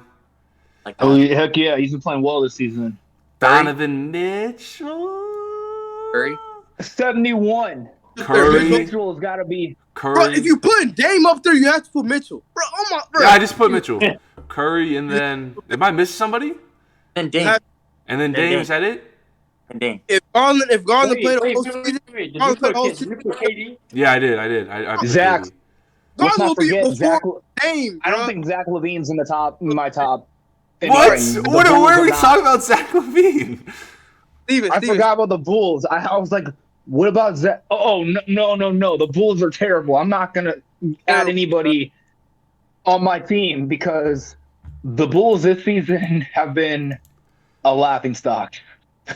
Like Oh, heck yeah. He's been playing well this season. Donovan Mitchell. Curry. 71. Curry. Mitchell has got to be. Curry. Bro, if you put Dame up there, you have to put Mitchell. Bro, oh my, bro. Yeah, I just put Mitchell. Curry, and then am I missing somebody? And Dame. And then Dame, is that it? And Dame. If Garland played the whole season, Did you Garland put played the whole season, KD? Yeah, I did. I put Zach. KD. Let's Garland not will be forget before Zach. Dame. I don't bro. think Zach LaVine's in my top. What? The What? Bulls Where are we not. talking about Zach LaVine? Steven, I forgot about the Bulls. I was like, what about Zach? Oh, no. The Bulls are terrible. I'm not going to add anybody on my team because the Bulls this season have been a laughingstock.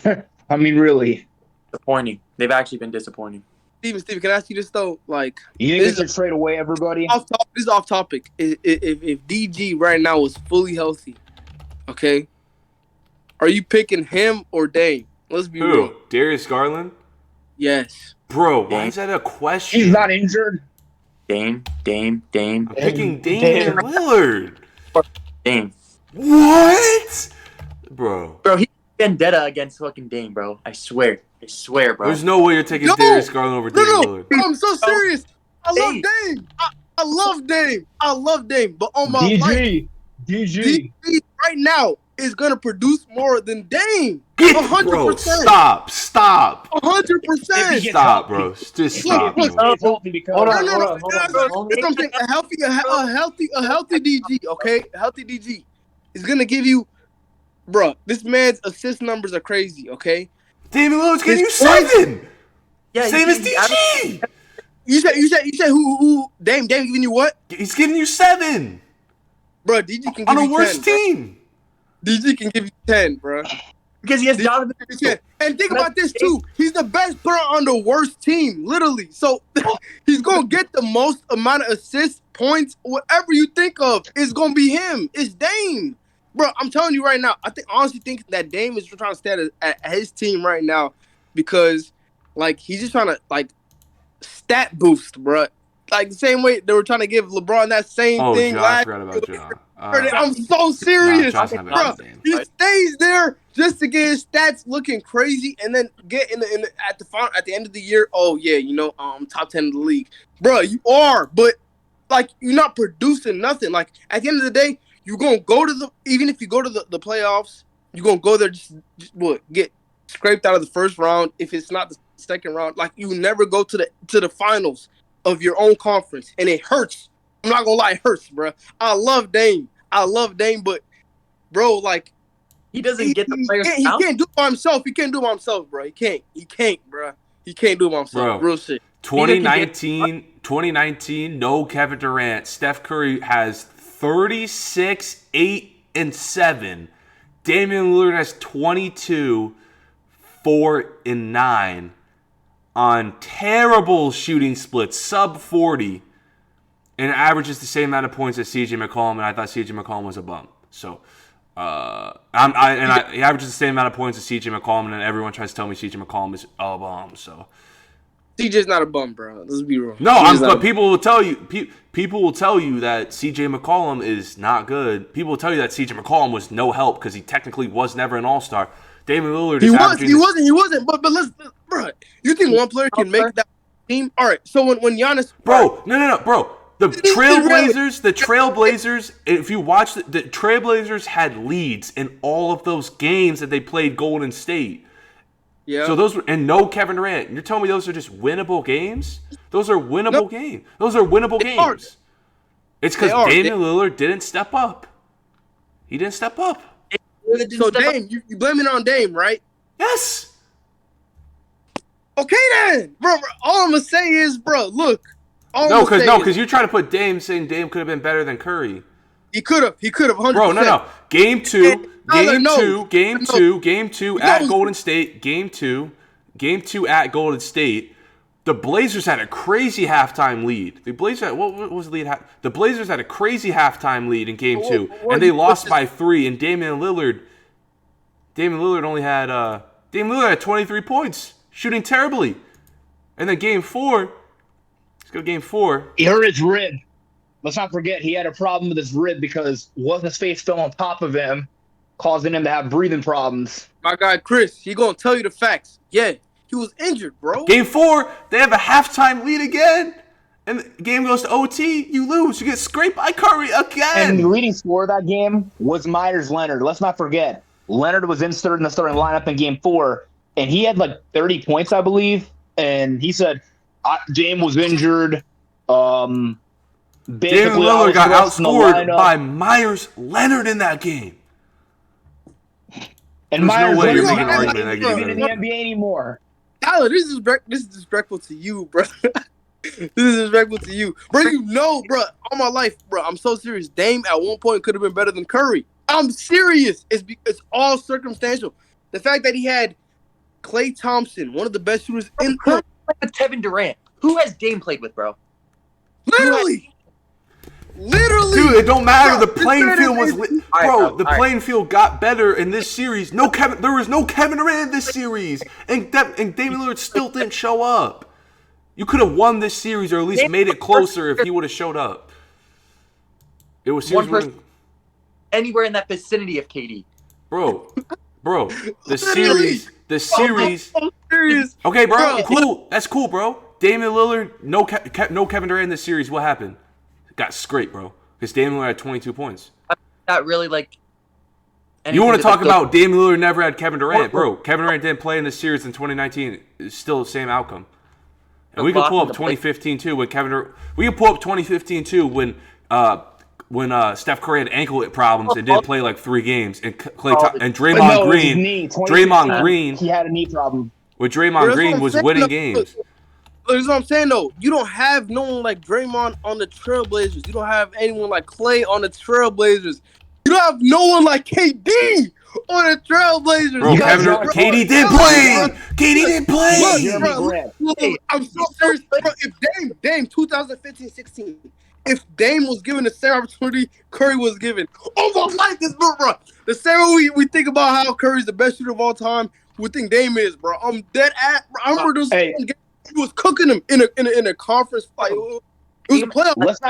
I mean, really. Disappointing. They've actually been disappointing. Steven, can I ask you this though? Like, You think this they should trade away everybody? this is off topic. If DG right now was fully healthy, okay, are you picking him or Dame? Let's be real. Who? Darius Garland? Yes. Bro, why is that a question? He's not injured. Dame. I'm picking Damian Lillard. Dame. What? Bro. Bro, he's vendetta against fucking Dame, bro. I swear, bro. There's no way you're taking No! Darius Garland over Damian Lillard. Bro, I'm so serious. I love Dame. Dame. I love Dame. But on my life, DG. DG right now is gonna produce more than Dame. Bro, 100%. stop. 100%. Stop, bro. Just stop, Look, bro. Hold on. No. That's what I'm saying. A healthy DG, okay? A healthy DG is gonna give you, bro. This man's assist numbers are crazy, okay? Damian Lillard's getting you 7. Yeah, Same as he- DG. You said who? Dame giving you what? He's giving you 7 Bro, DG can give on a you worse 10. Bro. team. DG can give you 10, bro. Because he has Donovan Mitchell. And think about this too. He's the best player on the worst team, literally. So he's gonna get the most amount of assists, points, whatever you think of is gonna be him. It's Dame, bro. I'm telling you right now. I honestly think that Dame is trying to stay at his team right now because, like, he's just trying to like stat boost, bro. Like the same way they were trying to give LeBron that same thing Ja, I last. forgot about Ja. I'm so serious, Nah, Josh not bro. bad, man. He stays there just to get his stats looking crazy, and then get at the end of the year. Oh yeah, top 10 in the league, bro. You are, but like you're not producing nothing. Like at the end of the day, you're gonna go to even if you go to the playoffs, you're gonna go there just get scraped out of the first round. If it's not the second round, like you never go to the finals of your own conference, and it hurts. I'm not gonna lie, it hurts, bro. I love Dame, but bro, like He doesn't get the players. he can't do it by himself. He can't do it by himself, bro. He can't, bro. He can't do it by himself. Bro. Real shit. 2019, no Kevin Durant. Steph Curry has 36, 8, and 7. Damian Lillard has 22, 4, and 9 on terrible shooting splits, sub 40, and averages the same amount of points as CJ McCollum, and I thought CJ McCollum was a bum. So, he averages the same amount of points as CJ McCollum, and then everyone tries to tell me CJ McCollum is a bum. So, CJ's not a bum, bro. Let's be real. no, CJ's not but a people will tell you. People will tell you that CJ McCollum is not good. People will tell you that CJ McCollum was no help because he technically was never an All-Star. Damian Lillard is averaging. He wasn't. But let's, bro. You think one player can make that team? All right. So when Giannis, Bro, no, bro. The Trailblazers. If you watch the Trailblazers had leads in all of those games that they played Golden State. Yeah. So those were, and no Kevin Durant. You're telling me those are just winnable games? Those are winnable games. Those are winnable games. It's because Damian Lillard didn't step up. He didn't step up. So Dame, you blaming it on Dame, right? Yes. Okay then, bro. All I'm gonna say is, bro, look. Because you're trying to put Dame, saying Dame could have been better than Curry. He could have, 100%. Bro, no. Game two at Golden State. Game two at Golden State. The Blazers had a crazy halftime lead. What was the lead? The Blazers had a crazy halftime lead in Game 2, and they lost by 3. And Damian Lillard only had 23 points, shooting terribly. And then Game 4, let's go to Game 4. He hurt his rib. Let's not forget he had a problem with his rib because his face fell on top of him, causing him to have breathing problems. My guy Chris, he gonna tell you the facts. Yeah. He was injured, bro. Game 4, they have a halftime lead again. And the game goes to OT. You lose. You get scraped by Curry again. And the leading scorer of that game was Myers Leonard. Let's not forget. Leonard was inserted in the starting lineup in Game 4. And he had like 30 points, I believe. And he said, Dame was injured. Damian Lillard got outscored by Myers Leonard in that game. And Myers no way you're making an argument that game in the NBA anymore. Tyler, this is disrespectful to you, bro. This is disrespectful to you. Bro, bro, all my life, bro, I'm so serious. Dame at one point could have been better than Curry. I'm serious. It's all circumstantial. The fact that he had Klay Thompson, one of the best shooters in with Kevin Durant. Who has Dame played with, bro? Literally. Dude, it don't matter. The playing field was playing field got better in this series. There was no Kevin Durant in this series, and Damian Lillard still didn't show up. You could have won this series, or at least made it closer if he would have showed up. It was series anywhere in that vicinity of KD. Bro, the series. Okay, bro, cool. That's cool, bro. Damian Lillard, no Kevin Durant in this series. What happened? Got scraped, bro. Because Damian Lillard had 22 points. Not really like. You want to talk about Damian Lillard never had Kevin Durant, bro? Kevin Durant didn't play in this series in 2019. It's still the same outcome. And we can pull up 2015 too when we can pull up 2015 too when Steph Curry had ankle problems and didn't play like 3 games, and Draymond Green. He had a knee problem. With Draymond Green was winning games. That's what I'm saying, though. You don't have no one like Draymond on the Trailblazers. You don't have anyone like Klay on the Trailblazers. You don't have no one like KD on the Trailblazers. Bro, KD didn't play. KD didn't play. Look, I'm so serious. Bro, if Dame 2015-16, if Dame was given the same opportunity Curry was given, almost like this, bro. The same way we think about how Curry's the best shooter of all time, we think Dame is, bro. I'm dead at. I remember those games. He was cooking them in a conference fight. It was a playoff. Let's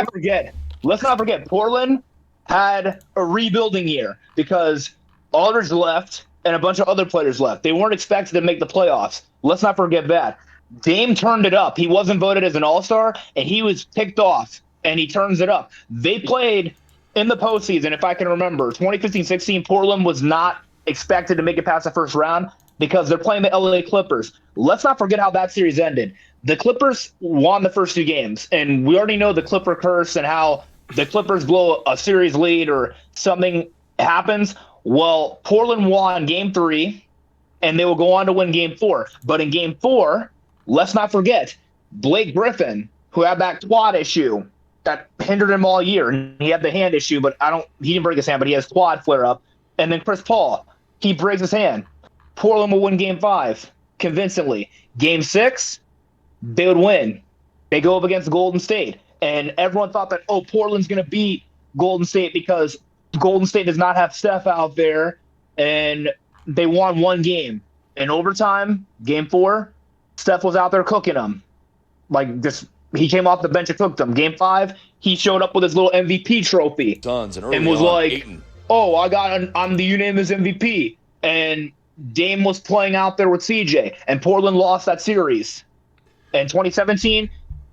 not forget. Portland had a rebuilding year because Aldridge left and a bunch of other players left. They weren't expected to make the playoffs. Let's not forget that. Dame turned it up. He wasn't voted as an All-Star, and he was picked off, and he turns it up. They played in the postseason, if I can remember. 2015-16, Portland was not expected to make it past the first round because they're playing the LA Clippers. Let's not forget how that series ended. The Clippers won the first 2 games, and we already know the Clipper curse and how the Clippers blow a series lead or something happens. Well, Portland won Game 3, and they will go on to win Game 4. But in Game 4, let's not forget, Blake Griffin, who had that quad issue that hindered him all year. He had the hand issue, but he didn't break his hand, but he has quad flare-up. And then Chris Paul, he breaks his hand. Portland will win Game 5 convincingly. Game 6, they would win. They go up against Golden State. And everyone thought that, Portland's going to beat Golden State because Golden State does not have Steph out there. And they won 1 game. In overtime, Game 4, Steph was out there cooking them. He came off the bench and cooked them. Game 5, he showed up with his little MVP trophy. And was like, I'm the unanimous MVP. And Dame was playing out there with CJ, and Portland lost that series. In 2017,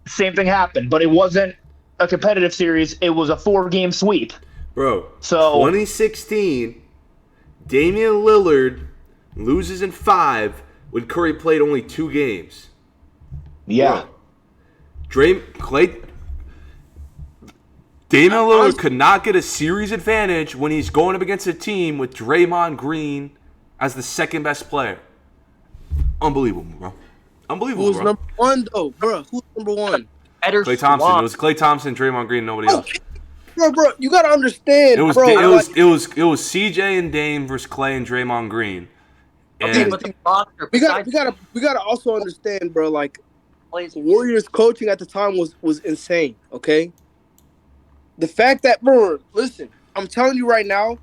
same thing happened, but it wasn't a competitive series. It was a 4-game sweep. Bro, so 2016, Damian Lillard loses in 5 when Curry played only 2 games. Yeah. Damian Lillard could not get a series advantage when he's going up against a team with Draymond Green as the second best player. Unbelievable, bro. Unbelievable, Who's bro. number one though, bro? Who's number one? Klay Thompson. It was Klay Thompson, Draymond Green, nobody else. Bro, you gotta understand. It was bro, it was CJ and Dame versus Klay and Draymond Green. Okay, but the roster, we gotta also understand, bro. Like, Warriors coaching at the time was insane. Okay, the fact that, bro, listen, I'm telling you right now,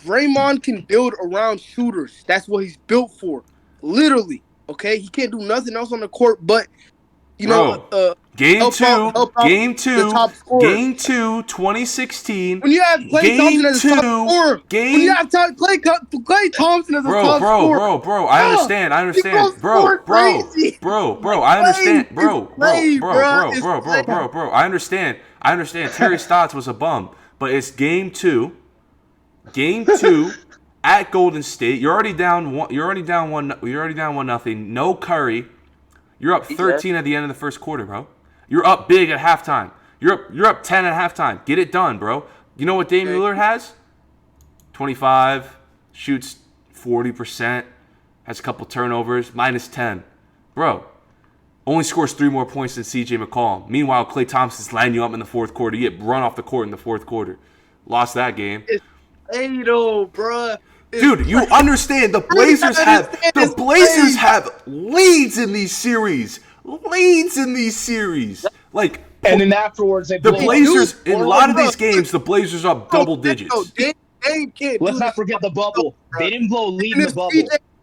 Draymond can build around shooters. That's what he's built for, literally. Okay, he can't do nothing else on the court, but Game 2, 2016. When you have Klay Thompson as a top scorer, when you have Klay Thompson as a top scorer, bro, I understand, bro, I understand, bro, I understand. Terry Stotts was a bum, but it's game 2 at Golden State. You're already down 1-0. No Curry. You're up 13 at the end of the first quarter, bro. You're up big at halftime. You're up 10 at halftime. Get it done, bro. You know what Damian Lillard has? 25, shoots 40%, has a couple turnovers, -10. Bro, only scores 3 more points than CJ McCollum. Meanwhile, Klay Thompson's lining you up in the fourth quarter. You get run off the court in the fourth quarter. Lost that game. Hey, though, bro. Dude, you understand the Blazers have leads in these series. Like, and then afterwards they the Blazers in a lot of these games, the Blazers are up double digits. Let's not forget the bubble. They didn't blow a lead in the bubble.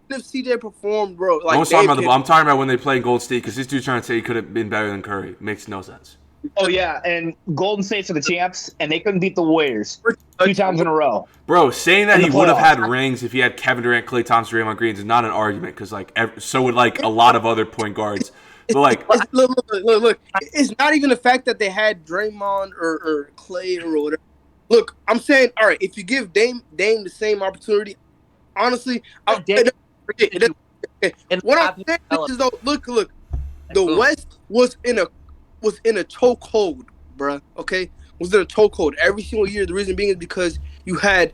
If CJ performed, bro, like I'm talking about the bubble. I'm talking about when they played Golden State because this dude's trying to say he could have been better than Curry. Makes no sense. Oh yeah, and Golden State's are the champs, and they couldn't beat the Warriors 2 times in a row. Bro, saying that he would have had rings if he had Kevin Durant, Klay Thompson, Draymond Green is not an argument because so would a lot of other point guards. But look, it's not even the fact that they had Draymond or Klay or whatever. Look, I'm saying, all right, if you give Dame the same opportunity, honestly, what I'm saying is though, look, the West was in a chokehold, bruh. Okay, was in a chokehold every single year. The reason being is because you had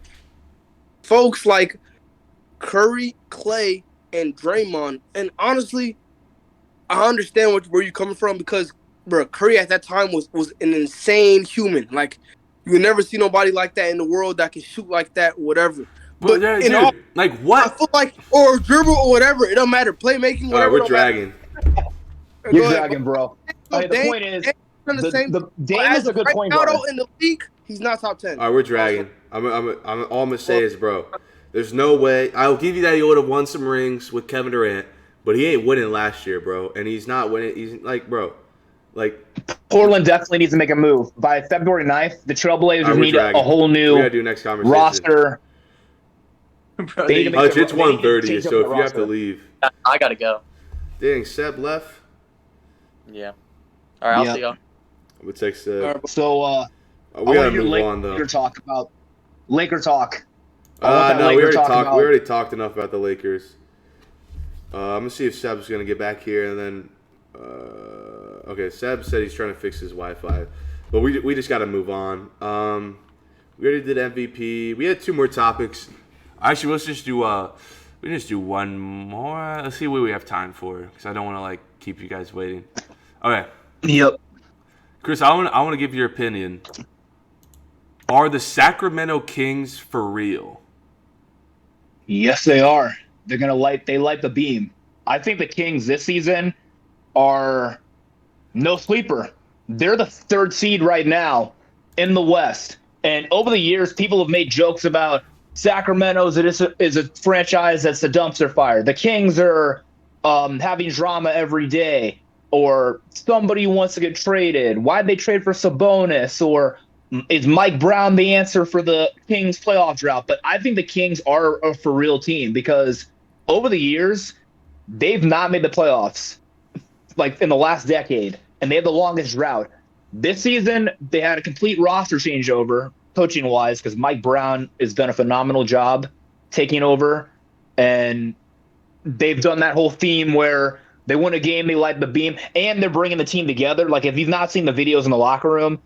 folks like Curry, Klay, and Draymond. And honestly, I understand where you're coming from because, bruh, Curry at that time was an insane human. Like, you would never see nobody like that in the world that can shoot like that, whatever. But dude, what? I feel like, or dribble or whatever. It don't matter. Playmaking, whatever. We're dragging. You're dragging, bro. The point is, Dame is a good point guard. In the league, he's not top 10. All right, we're dragging. All I'm gonna say is, bro, there's no way. I'll give you that he would have won some rings with Kevin Durant, but he ain't winning last year, bro. And he's not winning. He's Portland definitely needs to make a move by February 9th. The Trailblazers need a whole new roster. Bro, it's 1:30, so if you have to leave, I gotta go. Dang, Seb left. Yeah. All right, I'll see y'all. I'm gonna text Seb. So, we gotta move on though. Laker talk. No, we already talked enough about the Lakers. I'm gonna see if Seb's gonna get back here, and then okay, Seb said he's trying to fix his Wi-Fi, but we just gotta move on. We already did MVP. We had 2 more topics. Actually, let's just do one more. Let's see what we have time for, because I don't want to keep you guys waiting. Okay. Yep. Chris, I want to give your opinion. Are the Sacramento Kings for real? Yes, they are. They light the beam. I think the Kings this season are no sleeper. They're the 3rd seed right now in the West. And over the years, people have made jokes about Sacramento is a franchise that's a dumpster fire. The Kings are having drama every day, or somebody wants to get traded. Why'd they trade for Sabonis? Or is Mike Brown the answer for the Kings playoff drought? But I think the Kings are a for real team because over the years, they've not made the playoffs in the last decade, and they have the longest drought. This season, they had a complete roster changeover, coaching-wise, because Mike Brown has done a phenomenal job taking over, and they've done that whole theme where they win a game, they light the beam, and they're bringing the team together. Like, if you've not seen the videos in the locker room,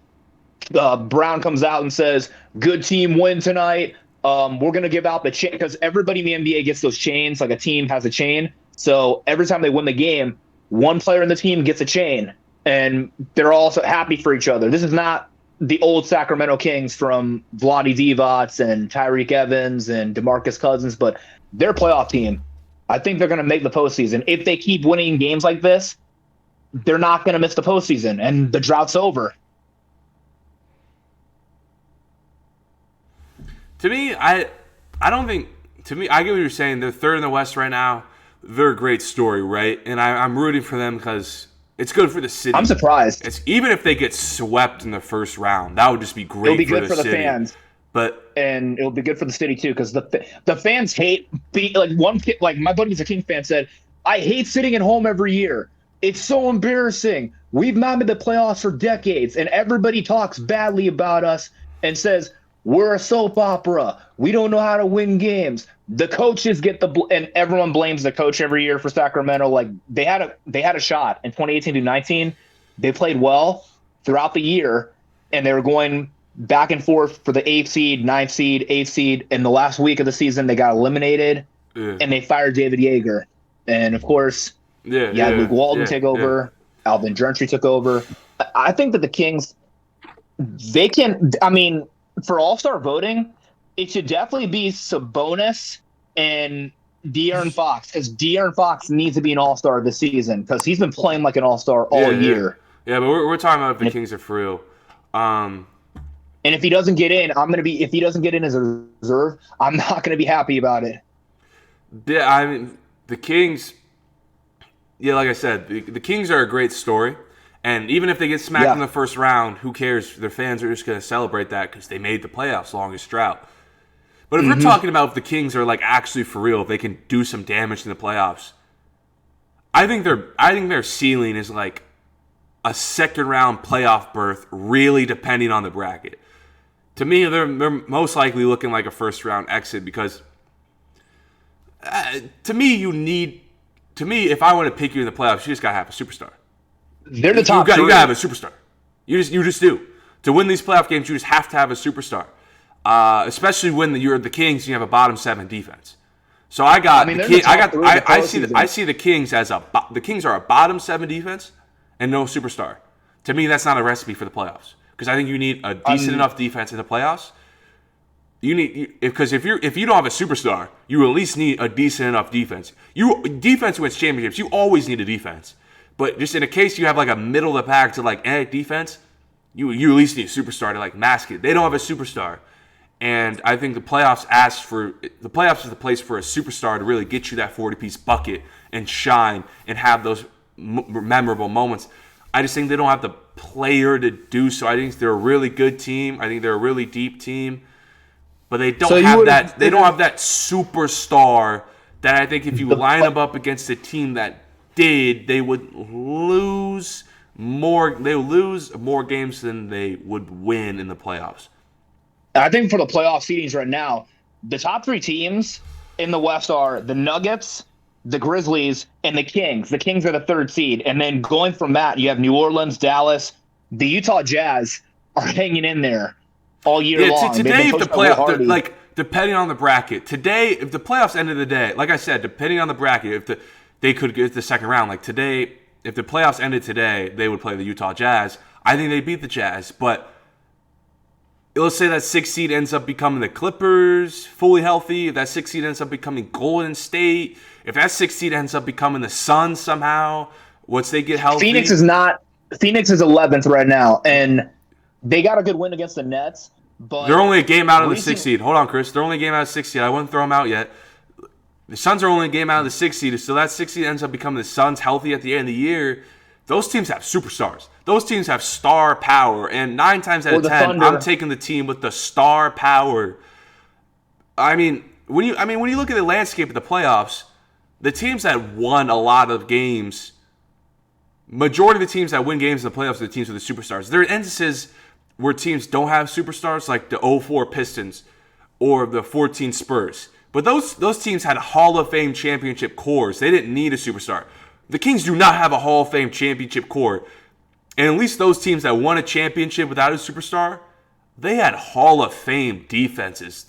Brown comes out and says, "Good team win tonight. We're going to give out the chain," because everybody in the NBA gets those chains. Like, a team has a chain. So every time they win the game, one player in the team gets a chain, and they're all so happy for each other. This is not the old Sacramento Kings from Vlade Divac and Tyreek Evans and DeMarcus Cousins, but they're a playoff team. I think they're going to make the postseason. If they keep winning games like this, they're not going to miss the postseason, and the drought's over. To me, I don't think. To me, I get what you're saying. They're third in the West right now. They're a great story, right? And I'm rooting for them because it's good for the city. I'm surprised. Even if they get swept in the first round, that would just be great. It'll be good for the fans, and it'll be good for the city too, because the fans hate like my buddy's a King fan said, "I hate sitting at home every year. It's so embarrassing. We've not made the playoffs for decades, and everybody talks badly about us and says we're a soap opera. We don't know how to win games. The coaches get and everyone blames the coach every year for Sacramento. Like, they had a shot in 2018 to 19. They played well throughout the year, and they were going back and forth for the 8th seed, 9th seed, 8th seed. In the last week of the season, they got eliminated, and they fired David Yeager. And of course, Luke Walton take over. Alvin Gentry took over. I think that the Kings, they can. I mean, for All-Star voting, it should definitely be Sabonis and De'Aaron Fox, because De'Aaron Fox needs to be an All-Star this season because he's been playing like an All-Star all year. Yeah, but we're talking about if the Kings are for real. And if he doesn't get in, if he doesn't get in as a reserve, I'm not gonna be happy about it. Yeah, I mean, the Kings. Yeah, like I said, the Kings are a great story. And even if they get smacked in the first round, who cares? Their fans are just going to celebrate that because they made the playoffs, longest drought. But if we're talking about if the Kings are like actually for real, if they can do some damage in the playoffs, I think their ceiling is like a second round playoff berth, really depending on the bracket. To me, they're most likely looking like a first round exit because to me, if I want to pick you in the playoffs, you just got to have a superstar. They're the top. You got to have a superstar. You just do. To win these playoff games, you just have to have a superstar. Especially when you're the Kings, and you have a bottom 7 defense. So I see the Kings as the Kings are a bottom 7 defense and no superstar. To me, that's not a recipe for the playoffs because I think you need a decent enough defense in the playoffs. Because if you don't have a superstar, you at least need a decent enough defense. Defense wins championships. You always need a defense. But just in a case you have like a middle of the pack to like defense, you at least need a superstar to like mask it. They don't have a superstar, and I think the playoffs is the place for a superstar to really get you that 40-piece bucket and shine and have those memorable moments. I just think they don't have the player to do so. I think they're a really good team. I think they're a really deep team, but they don't have that. They don't have that superstar that I think if you line them up against a team that they would lose more games than they would win in the playoffs. I think for the playoff seedings right now, the top 3 teams in the West are the Nuggets, the Grizzlies, and the Kings. The Kings are the 3rd seed. And then going from that, you have New Orleans, Dallas. The Utah Jazz are hanging in there all year long. Today, if the playoff, depending on the bracket, today, if the playoffs ended the day, like I said, depending on the bracket, they could get the second round. Like today, if the playoffs ended today, they would play the Utah Jazz. I think they beat the Jazz. But let's say that 6th seed ends up becoming the Clippers, fully healthy. If that 6th seed ends up becoming Golden State. If that 6th seed ends up becoming the Suns somehow, once they get healthy. Phoenix is 11th right now. And they got a good win against the Nets. But they're only a game out of the 6th seed. Hold on, Chris. They're only a game out of the 6th seed. I wouldn't throw them out yet. The Suns are only a game out of the 6th seed, so that 6th seed ends up becoming the Suns healthy at the end of the year. Those teams have superstars. Those teams have star power, and 9 times out of 10, Thunder. I'm taking the team with the star power. I mean, when you look at the landscape of the playoffs, the teams that won a lot of games, majority of the teams that win games in the playoffs are the teams with the superstars. There are instances where teams don't have superstars, like the 04 Pistons or the 14 Spurs. But those teams had Hall of Fame championship cores. They didn't need a superstar. The Kings do not have a Hall of Fame championship core. And at least those teams that won a championship without a superstar, they had Hall of Fame defenses.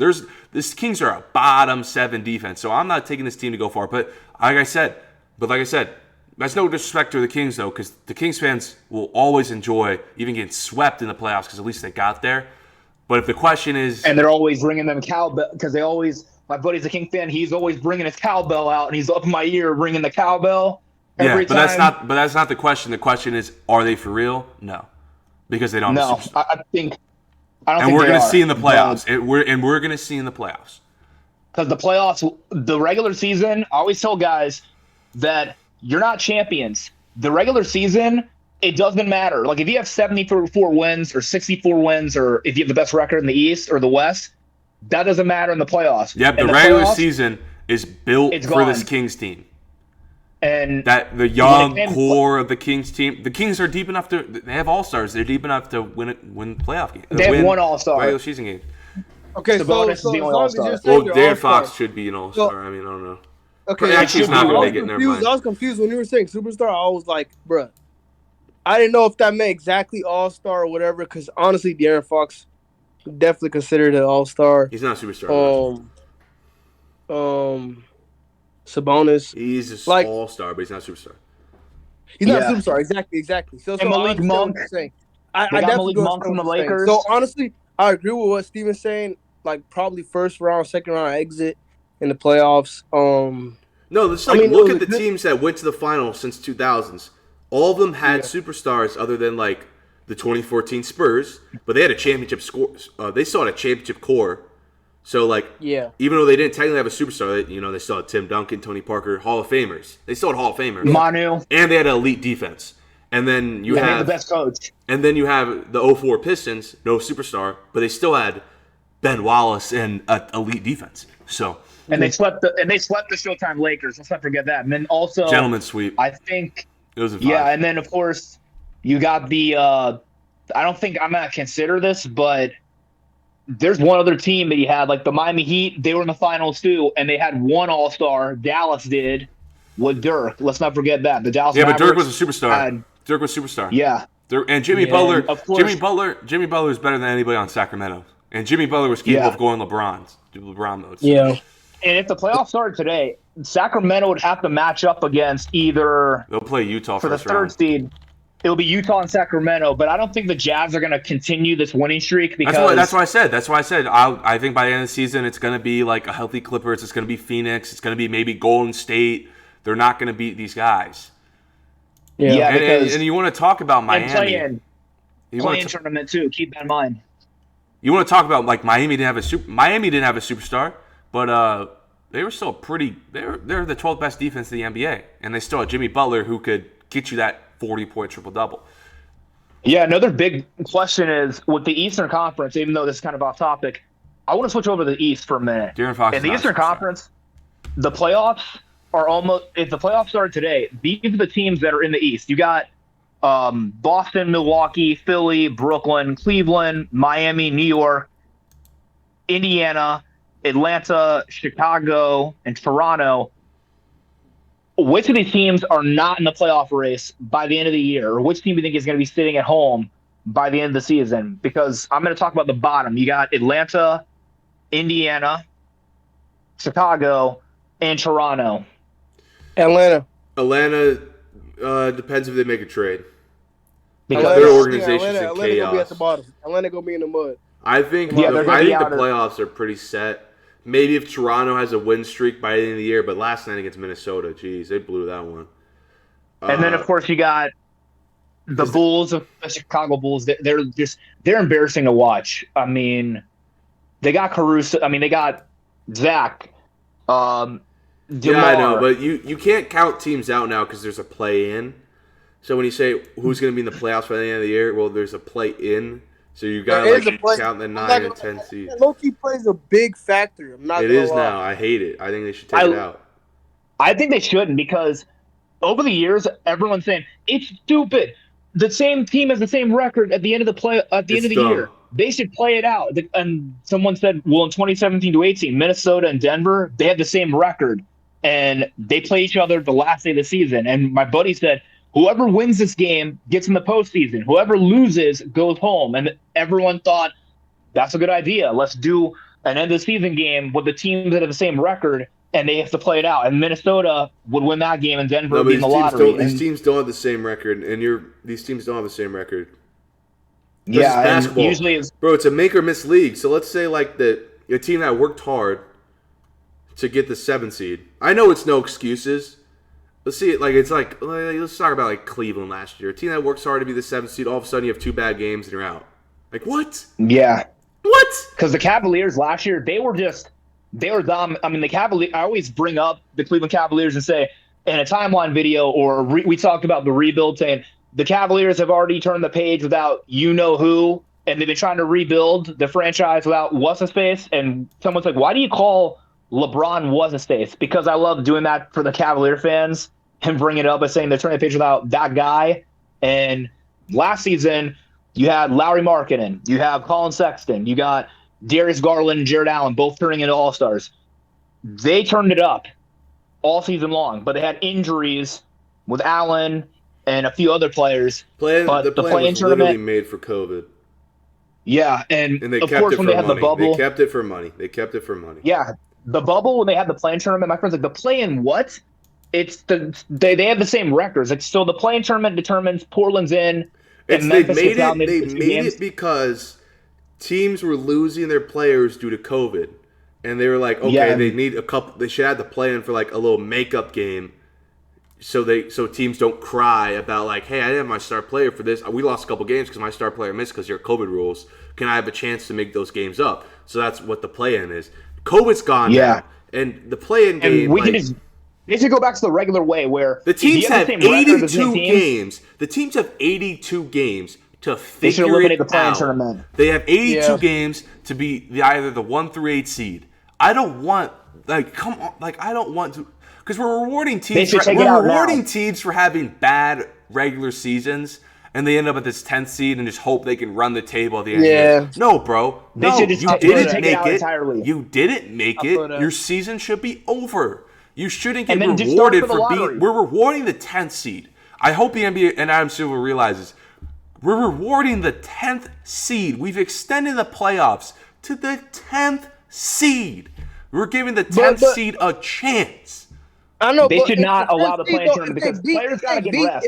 This Kings are a bottom 7 defense. So I'm not taking this team to go far. But like I said, that's no disrespect to the Kings, though, because the Kings fans will always enjoy even getting swept in the playoffs because at least they got there. But if the question is... And they're always ringing them cowbell because they always... My buddy's a King fan. He's always bringing his cowbell out, and he's up in my ear ringing the cowbell every time. That's not the question. The question is, are they for real? No. Because they don't have a superstar. I don't think and we're going to see in the playoffs. We're going to see in the playoffs. Because the playoffs, the regular season, I always tell guys that you're not champions. The regular season, it doesn't matter. Like if you have 74 wins or 64 wins, or if you have the best record in the East or the West, that doesn't matter in the playoffs. Yep, the regular season is built for this Kings team. And that the young core of the Kings team, the Kings are deep enough to. They have all stars. They're deep enough to win playoff game. They have one all-star regular season game. Okay, so as long as you're well, Darren Fox should be an all-star. I mean, I don't know. Okay, actually, he's not gonna make it. Never mind. I was confused when you were saying superstar. I was like, bruh, I didn't know if that meant exactly all-star or whatever. Because honestly, Darren Fox definitely considered an all-star. He's not a superstar. Sabonis. He's an all-star, but he's not a superstar. He's not a superstar. Exactly. So Malik Monk. I definitely Malik Monk from the Lakers. So honestly, I agree with what Steven's saying. Like probably first round, second round exit in the playoffs. No, look at the teams that went to the finals since 2000s. All of them had superstars other than like the 2014 Spurs, but they had a championship score. They still had a championship core. So like, even though they didn't technically have a superstar, they still had Tim Duncan, Tony Parker, Hall of Famers. They still had Hall of Famers. Manu, and they had an elite defense. And then you have the best coach. And then you have the 04 Pistons, no superstar, but they still had Ben Wallace and an elite defense. So they swept the Showtime Lakers. Let's not forget that. And then also gentleman's sweep. I think it was a vibe. Yeah, and then of course you got the. I don't think I'm gonna consider this, but there's one other team that you had, like the Miami Heat. They were in the finals too, and they had one All-Star. Dallas did with Dirk. Let's not forget that the Dallas. Yeah, but Dirk was a superstar. Dirk was a superstar. Yeah. And Jimmy Butler. Of course. Jimmy Butler is better than anybody on Sacramento. And Jimmy Butler was capable of going LeBron mode. So. Yeah. And if the playoffs started today, Sacramento would have to match up against either. They'll play Utah for the third seed. It'll be Utah and Sacramento, but I don't think the Jazz are going to continue this winning streak because that's what I said. I think by the end of the season, it's going to be like a healthy Clippers. It's going to be Phoenix. It's going to be maybe Golden State. They're not going to beat these guys. Yeah, and you want to talk about Miami. And play-in tournament too. Keep that in mind. You want to talk about like Miami didn't have a superstar, but they were still they're the 12th best defense in the NBA, and they still had Jimmy Butler who could get you that 40-point triple-double. Yeah, another big question is with the Eastern Conference, even though this is kind of off topic, I want to switch over to the East for a minute. Darren Fox in the Eastern Conference, the playoffs are almost – if the playoffs started today, these are the teams that are in the East. You got Boston, Milwaukee, Philly, Brooklyn, Cleveland, Miami, New York, Indiana, Atlanta, Chicago, and Toronto. Which of these teams are not in the playoff race by the end of the year? Or which team do you think is going to be sitting at home by the end of the season? Because I'm going to talk about the bottom. You got Atlanta, Indiana, Chicago, and Toronto. Atlanta depends if they make a trade. Because their organization's in Atlanta chaos. Gonna be at the bottom. Atlanta gonna be in the mud. I think the playoffs are pretty set. Maybe if Toronto has a win streak by the end of the year, but last night against Minnesota, geez, they blew that one. And then, of course, you got the Bulls, the Chicago Bulls. They're embarrassing to watch. I mean, they got Caruso. I mean, they got Zach. DeMar. Yeah, I know, but you can't count teams out now because there's a play-in. So when you say who's going to be in the playoffs by the end of the year, well, there's a play-in. So you got to count the 9 and 10 seeds. Low-key plays a big factor. It is now. I hate it. I think they should take it out. I think they shouldn't because over the years, everyone's saying it's stupid. The same team has the same record at the end of the year. they should play it out. And someone said, well, in 2017 to 18, Minnesota and Denver, they had the same record, and they play each other the last day of the season. And my buddy said, whoever wins this game gets in the postseason. Whoever loses goes home. And everyone thought, that's a good idea. Let's do an end of the season game with the teams that have the same record, and they have to play it out. And Minnesota would win that game, and Denver would be in the lottery. These teams don't have the same record, and these teams don't have the same record. This is basketball. Usually bro, it's a make or miss league. So let's say like a team that worked hard to get the 7 seed. I know it's no excuses. Let's see it like it's like let's talk about like Cleveland last year. A team that works hard to be the 7th seed, all of a sudden you have 2 bad games and you're out. Like what? Yeah. What? Because the Cavaliers last year, they were dumb. I mean, the Cavaliers, I always bring up the Cleveland Cavaliers and say, in a timeline video, or we talked about the rebuild, saying the Cavaliers have already turned the page without you-know-who, and they've been trying to rebuild the franchise without what's-his-face, and someone's like, why do you call LeBron what's-his-face? Because I love doing that for the Cavalier fans and bringing it up by saying they're turning the page without that guy. And last season, you had Lauri Markkanen, you have Colin Sexton, you got Darius Garland and Jared Allen both turning into all-stars. They turned it up all season long, but they had injuries with Allen and a few other players. The plan was literally made for COVID. Yeah, and they of kept course it when for they had money. the bubble. They kept it for money. Yeah, the bubble when they had the play-in tournament, my friend's like, the play-in what? It's they have the same records. It's still the play-in tournament determines Portland's in. They made it because teams were losing their players due to COVID, and they were like, okay, they need a couple. They should have the play in for like a little makeup game, so teams don't cry about like, hey, I didn't have my star player for this. We lost a couple games because my star player missed because your COVID rules. Can I have a chance to make those games up? So that's what the play in is. COVID's gone now, and the play in game. They should go back to the regular way where the teams have 82 games. The teams have 82 games to figure they should eliminate it the play-in out. tournament. They have 82 games to be either the 1 through 8 seed. I don't want I don't want to because we're rewarding teams. Teams for having bad regular seasons, and they end up at this 10th seed and just hope they can run the table at the end. Yeah. No, bro. You didn't make it. Entirely. You didn't make it. Your season should be over. You shouldn't get rewarded for being. We're rewarding the 10th seed. I hope the NBA and Adam Silver realizes we're rewarding the 10th seed. We've extended the playoffs to the 10th seed. We're giving the 10th seed a chance. I know they should not allow the play-in tournament because players got to get rest.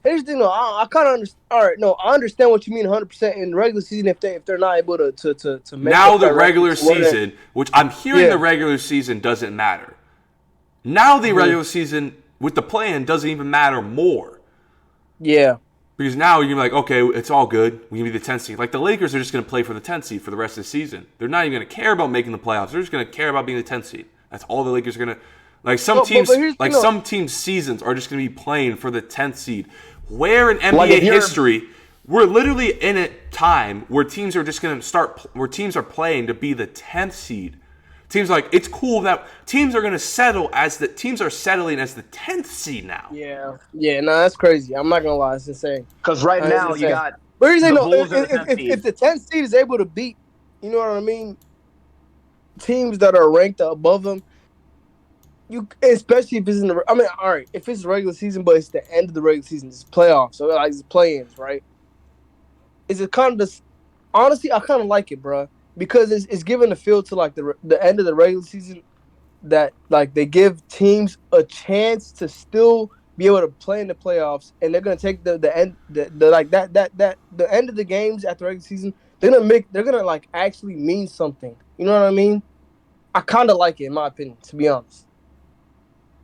Here's the thing, though. I kind of understand. All right, no, I understand what you mean 100% in the regular season if they're not able to make now the regular season, which I'm hearing the regular season doesn't matter. Now the regular season with the play-in doesn't even matter more. Yeah. Because now you're like, okay, it's all good. We can be the 10th seed. Like the Lakers are just going to play for the 10th seed for the rest of the season. They're not even going to care about making the playoffs. They're just going to care about being the 10th seed. That's all the Lakers are going to. Like some teams' seasons are just going to be playing for the 10th seed. Where in NBA history, we're literally in a time where teams are just going to start. Where teams are playing to be the 10th seed. Teams like it's cool that teams are going to settle as the teams are settling as the 10th seed now. Yeah, no, that's crazy. I'm not gonna lie, it's insane. Because right now you got. But here's the thing, if the 10th seed is able to beat, you know what I mean, teams that are ranked above them, you especially if it's in the. I mean, all right, if it's the regular season, but it's the end of the regular season, it's playoffs, so like it's play-ins, right? Is it kind of this? Honestly, I kind of like it, bro. Because it's giving the feel to like the end of the regular season that like they give teams a chance to still be able to play in the playoffs, and they're gonna take the end the end of the games at the regular season. They're gonna like actually mean something. You know what I mean? I kind of like it in my opinion, to be honest.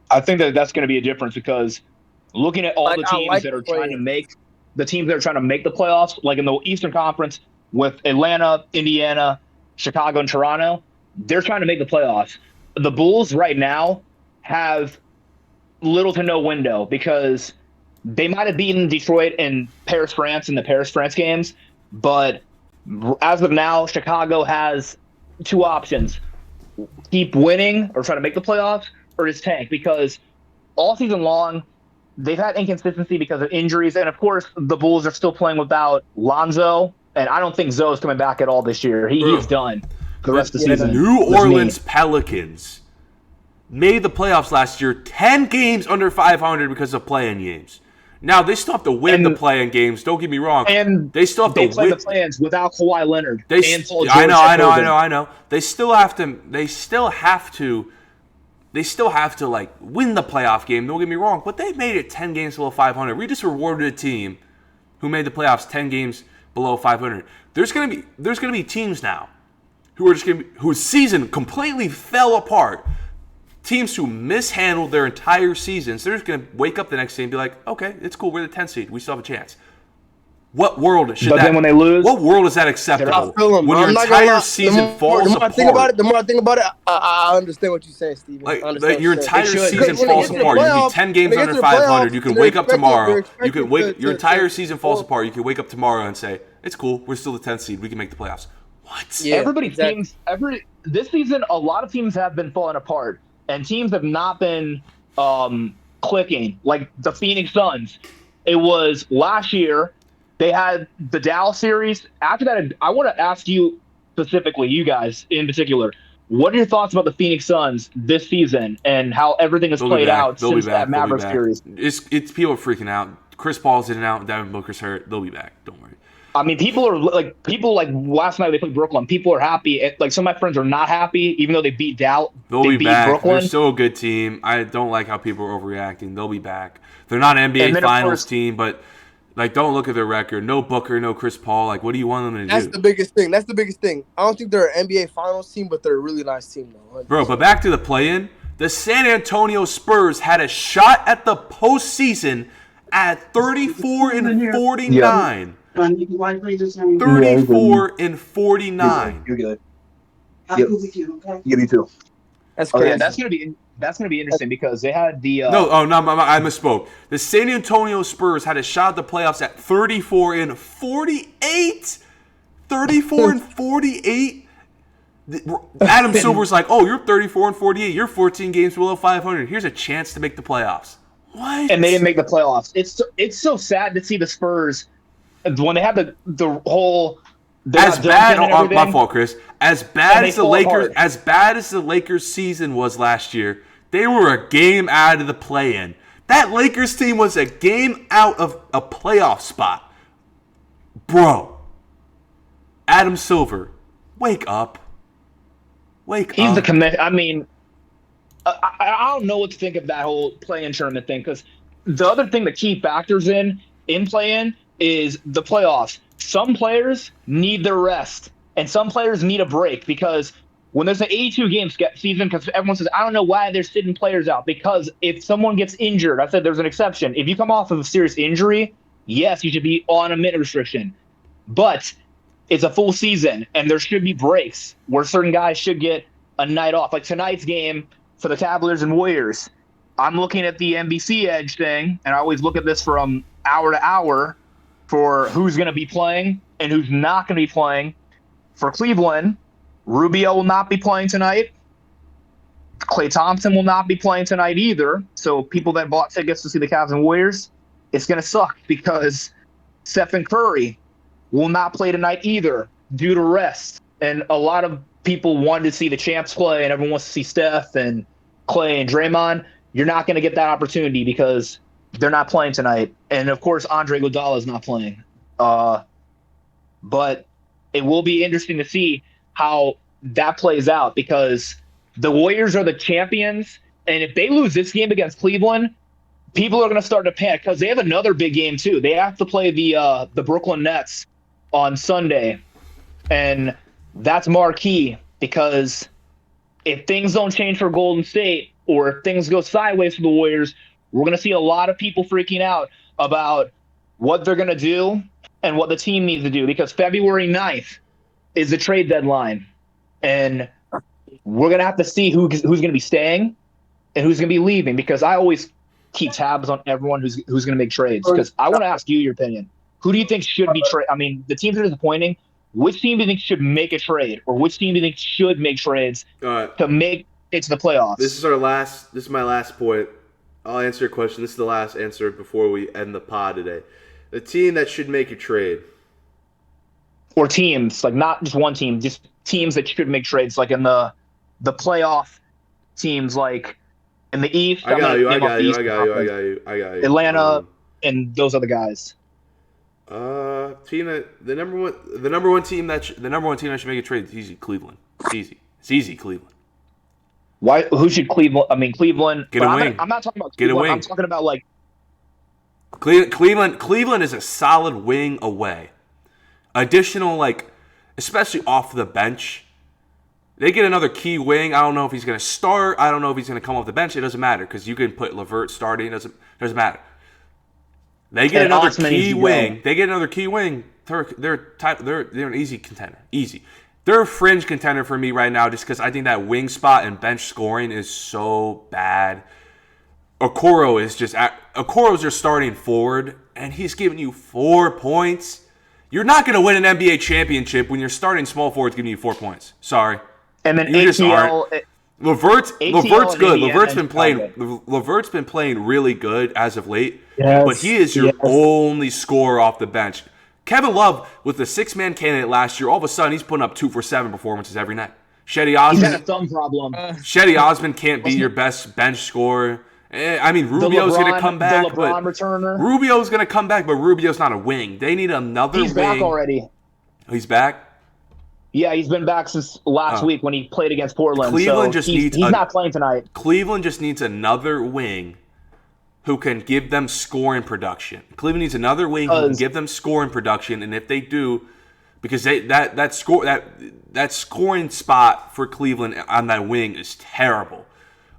I think that's going to be a difference because looking at all the teams that are trying to make the playoffs, like in the Eastern Conference with Atlanta, Indiana, Chicago, and Toronto, they're trying to make the playoffs. The Bulls right now have little to no window because they might have beaten Detroit and Paris, France in the Paris, France games, but as of now, Chicago has 2 options. Keep winning or try to make the playoffs or just tank because all season long, they've had inconsistency because of injuries. And, of course, the Bulls are still playing without Lonzo And I don't think Zoe's coming back at all this year. He's done the rest of the season. New Orleans Pelicans made the playoffs last year 10 games under 500 because of play-in games. Now, they still have to win the play-in games. Don't get me wrong. And they still have to play win the play-ins without Kawhi Leonard. I know. They still have to like win the playoff game. Don't get me wrong, but they made it 10 games below 500. We just rewarded a team who made the playoffs 10 games below 500. There's gonna be teams now whose season completely fell apart. Teams who mishandled their entire seasons, they're just going to wake up the next day and be like, okay, it's cool. We're the 10th seed. We still have a chance. What world should then when they lose, what world is that acceptable? When your entire season falls apart. The more I think about it, I understand what you're saying, Steven. Like your entire season falls apart. You can be 10 games under 500. You can wake up tomorrow. Your entire season falls apart. You can wake up tomorrow and say, it's cool. We're still the 10th seed. We can make the playoffs. What? Yeah, this season, a lot of teams have been falling apart. And teams have not been clicking, like the Phoenix Suns. It was last year. They had the Dallas series. After that, I want to ask you specifically, you guys in particular, what are your thoughts about the Phoenix Suns this season and how everything has played out since that Mavericks series? It's people are freaking out. Chris Paul's in and out. Devin Booker's hurt. They'll be back. Don't worry. I mean, people like last night they played Brooklyn. People are happy. Like some of my friends are not happy, even though they beat Dallas. They'll be back. Brooklyn. They're still a good team. I don't like how people are overreacting. They'll be back. They're not an NBA Finals team, but like don't look at their record. No Booker, no Chris Paul. Like, what do you want them to do? That's the biggest thing. I don't think they're an NBA Finals team, but they're a really nice team, though. Bro, but back to the play-in. The San Antonio Spurs had a shot at the postseason at 34-49. 34 and 49. You're good. Yep. Yeah, me too. That's crazy. Yeah, that's gonna be interesting because they had the I misspoke. The San Antonio Spurs had a shot at the playoffs at 34 and 48. 34 and 48. Adam Silver's like, oh, you're 34 and 48. You're 14 games below 500. Here's a chance to make the playoffs. What? And they didn't make the playoffs. It's so sad to see the Spurs when they had the whole. As bad, my fault, Chris. As bad as the Lakers season was last year, they were a game out of the play-in. That Lakers team was a game out of a playoff spot. Bro. Adam Silver, wake up. Wake up. He's the commit. I mean, I don't know what to think of that whole play-in tournament thing because the other thing that key factors in play-in is the playoffs. Some players need their rest, and some players need a break because when there's an 82-game season, because everyone says, I don't know why they're sitting players out, because if someone gets injured, I said there's an exception. If you come off of a serious injury, yes, you should be on a minute restriction. But it's a full season, and there should be breaks where certain guys should get a night off. Like tonight's game for the Cavaliers and Warriors, I'm looking at the NBC Edge thing, and I always look at this from hour to hour for who's going to be playing and who's not going to be playing. For Cleveland, Rubio will not be playing tonight. Klay Thompson will not be playing tonight either. So people that bought tickets to see the Cavs and Warriors, it's going to suck because Stephen Curry will not play tonight either due to rest. And a lot of people wanted to see the champs play, and everyone wants to see Steph and Klay and Draymond. You're not going to get that opportunity because they're not playing tonight. And, of course, Andre Iguodala is not playing. But it will be interesting to see how that plays out because the Warriors are the champions. And if they lose this game against Cleveland, people are going to start to panic because they have another big game, too. They have to play the Brooklyn Nets on Sunday. And that's marquee because if things don't change for Golden State or if things go sideways for the Warriors, we're going to see a lot of people freaking out about what they're going to do and what the team needs to do because February 9th is the trade deadline. And we're going to have to see who's going to be staying and who's going to be leaving because I always keep tabs on everyone who's going to make trades because I want to ask you your opinion. Who do you think should be trade? I mean, the teams are disappointing. Which team do you think should make a trade or which team do you think should make trades to make it to the playoffs? This is my last point. I'll answer your question. This is the last answer before we end the pod today. The team that should make a trade. or teams, like not just one team, just teams that should make trades, like in the playoff teams, like in the East. I got you. Atlanta and those other guys. Team that the number one team that should make a trade is easy. Cleveland. It's easy. Cleveland. Why? Who should Cleveland? I mean, Cleveland. Get a wing. I'm not talking about Get Cleveland. a wing. I'm talking about like Cleveland is a solid wing away. Additional, like, especially off the bench. They get another key wing. I don't know if he's going to start. I don't know if he's going to come off the bench. It doesn't matter because you can put LeVert starting. It doesn't matter. They get another key wing. They get another key wing. They're an easy contender. Easy. They're a fringe contender for me right now just because I think that wing spot and bench scoring is so bad. Okoro's your starting forward, and he's giving you 4 points. You're not going to win an NBA championship when your starting small forward's giving you 4 points. Sorry. And then you just aren't. LeVert's good. LeVert's been playing really good as of late, but he is your only scorer off the bench. Kevin Love was the 6-man candidate last year. All of a sudden, he's putting up 2-for-7 performances every night. Shetty Osman. He's got a thumb problem. Shetty Osman can't be your best bench scorer. I mean, Rubio's going to come back. Rubio's going to come back, but Rubio's not a wing. They need another wing. He's back already. He's back? Yeah, he's been back since last week when he played against Portland. Cleveland he's not playing tonight. Cleveland just needs another wing who can give them scoring production. Cleveland needs another wing who can give them scoring production, and if they do, because that scoring spot for Cleveland on that wing is terrible.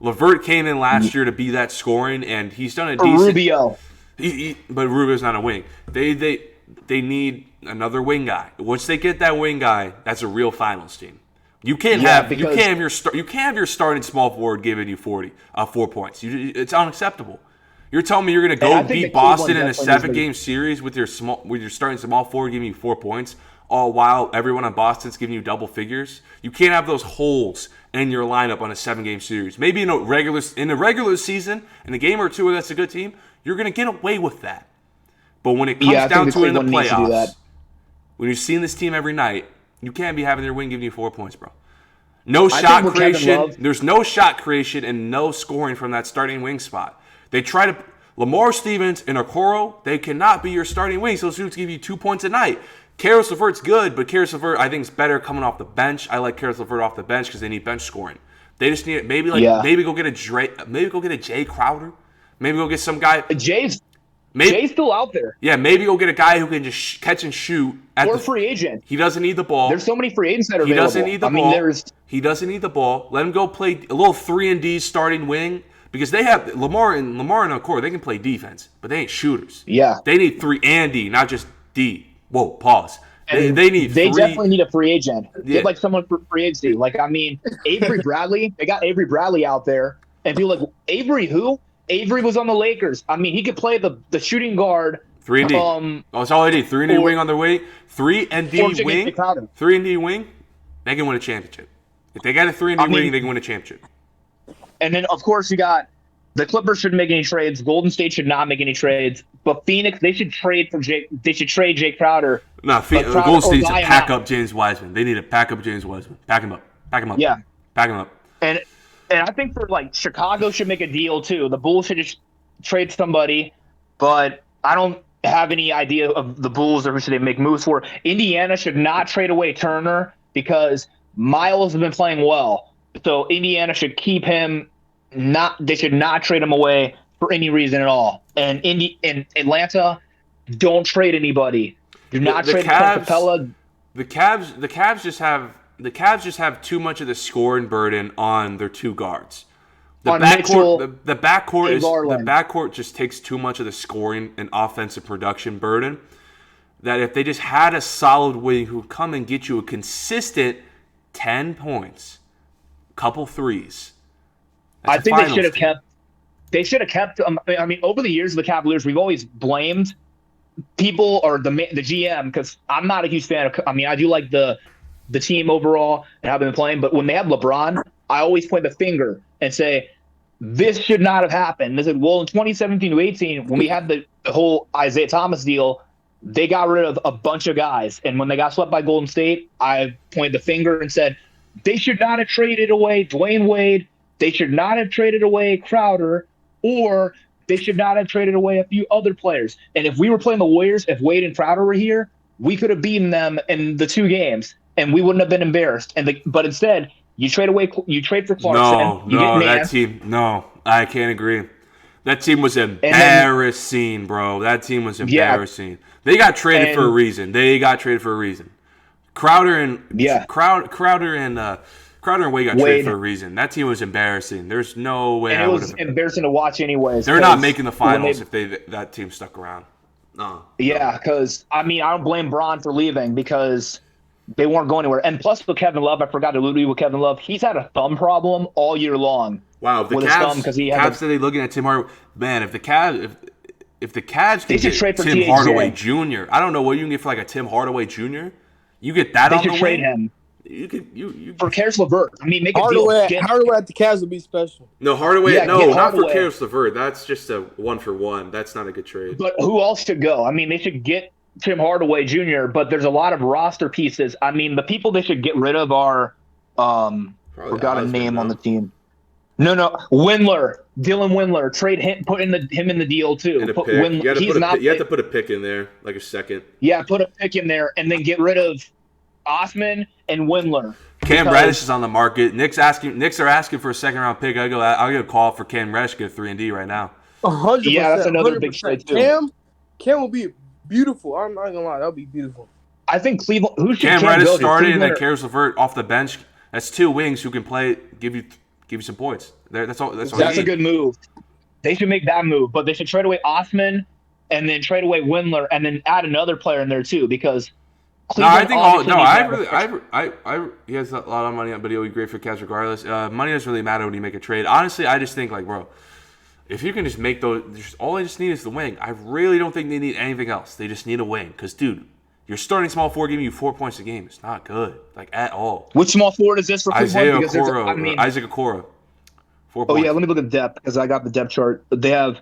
LeVert came in last year to be that scoring, and he's done a decent. Rubio, but Rubio's not a wing. They need another wing guy. Once they get that wing guy, that's a real finals team. You can't have your starting small forward giving you 4 points. It's unacceptable. You're telling me you're going to go beat Boston in a 7-game series with your starting small forward giving you 4 points, all while everyone on Boston's giving you double figures? You can't have those holes in your lineup on a 7-game series. Maybe in a regular season, in a game or two where that's a good team, you're going to get away with that. But when it comes down to it in the playoffs, when you're seeing this team every night, you can't be having their wing giving you 4 points, bro. No shot creation. There's no shot creation and no scoring from that starting wing spot. They try to Lamar Stevens and Okoro, they cannot be your starting wings. Those dudes give you 2 points a night. Karis LeVert's good, but Karis LeVert I think is better coming off the bench. I like Karis LeVert off the bench because they need bench scoring. They just need maybe go get a Jay Crowder. Maybe go get some guy. Jay's still out there. Yeah, maybe go get a guy who can just catch and shoot. Or free agent. He doesn't need the ball. There's so many free agents that are available. He doesn't need the ball. He doesn't need the ball. Let him go play a little 3-and-D starting wing because they have Lamar and Okoro. They can play defense, but they ain't shooters. Yeah. They need 3-and-D, not just D. Whoa, pause. They definitely need a free agent. Get like someone for free agency. Like, I mean, Avery Bradley. They got Avery Bradley out there. And people like, Avery who? Avery was on the Lakers. I mean, he could play the shooting guard. 3-and-D. That's all I need. 3-and-D wing on the way. 3-and-D wing. 3-and-D wing. They can win a championship. If they got a 3-and-D wing, they can win a championship. And then, of course, you got the Clippers shouldn't make any trades. Golden State should not make any trades. But Phoenix, they should trade Jay Crowder. No, Golden State needs to pack up James Wiseman. They need to pack up James Wiseman. Pack him up. Yeah. Pack him up. And I think for like Chicago should make a deal too. The Bulls should just trade somebody, but I don't have any idea of the Bulls or who should they make moves for. Indiana should not trade away Turner because Miles has been playing well. So Indiana should keep him. They should not trade him away for any reason at all. And Atlanta, don't trade anybody. Do not trade Capella. The Cavs just have too much of the scoring burden on their two guards. The backcourt just takes too much of the scoring and offensive production burden. That if they just had a solid wing who come and get you a consistent 10 points, couple threes. I think they should have kept. They should have kept. I mean, over the years of the Cavaliers, we've always blamed people or the GM because I'm not a huge fan of. I mean, I do like the team overall and how they've been playing, but when they have LeBron, I always point the finger and say this should not have happened. They said, well, in 2017 to 18, when we had the whole Isaiah Thomas deal, they got rid of a bunch of guys. And when they got swept by Golden State, I pointed the finger and said, they should not have traded away Dwayne Wade. They should not have traded away Crowder, or they should not have traded away a few other players. And if we were playing the Warriors, if Wade and Crowder were here, we could have beaten them in the 2 games, and we wouldn't have been embarrassed. But instead, you trade for Clarkson. That team. No, I can't agree. That team was embarrassing, bro. That team was embarrassing. Yeah. They got traded for a reason. Crowder and Wade got traded for a reason. That team was embarrassing. There's no way. And it was embarrassing to watch, anyways. They're not making the finals if that team stuck around. No. Yeah, because I don't blame Bron for leaving because they weren't going anywhere. And plus, with Kevin Love, I forgot to allude to with Kevin Love. He's had a thumb problem all year long. Wow, if the Cavs today looking at Tim Hardaway, man, if the Cavs can get Tim Hardaway Jr., I don't know what you can get for like a Tim Hardaway Jr. You get that on the way. They should trade him. You for Karis LeVert. Make Hardaway, a deal. Hardaway at the Cavs would be special. No, Hardaway. Not for Karis LeVert. That's just a 1-for-1. That's not a good trade. But who else should go? They should get Tim Hardaway Jr., but there's a lot of roster pieces. The people they should get rid of are forgot a name on the team. No, Windler, Dylan Windler. Trade him, put him in the deal too. And a pick. You have to put a pick in there, like a second. Yeah, put a pick in there, and then get rid of Osman and Windler. Cam Reddish is on the market. Knicks are asking for a second round pick. I'll get a call for Cam Reddish to get a 3-and-D right now. 100%. Yeah, that's another big trade too. Cam will be beautiful. I'm not gonna lie, that'll be beautiful. I think Cleveland. Who should Cam Reddish started and then Karis LeVert off the bench? That's 2 wings who can play. Give you some points. That's all. That's a good move. They should make that move, but they should trade away Osman and then trade away Windler and then add another player in there too because. Cleveland he has a lot of money, but he'll be great for Cavs regardless. Money doesn't really matter when you make a trade. Honestly, I just think bro, if you can just make those, all I just need is the wing. I really don't think they need anything else. They just need a wing because, dude, your starting small forward giving you 4 points a game. It's not good, at all. Which small forward is this for Cleveland? Isaac Okoro. 4 points. Oh yeah, let me look at the depth because I got the depth chart. They have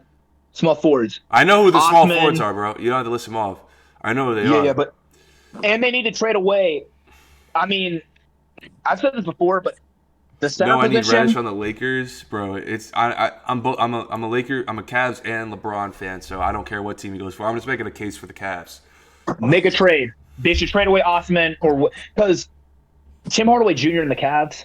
small forwards. I know who the small forwards are, bro. You don't have to list them off. I know who they are. Yeah, but. And they need to trade away. I've said this before, but the center position. I need Reddish on the Lakers, bro. I'm a Laker. I'm a Cavs and LeBron fan, so I don't care what team he goes for. I'm just making a case for the Cavs. Make a trade. They should trade away Osman because Tim Hardaway Jr. in the Cavs,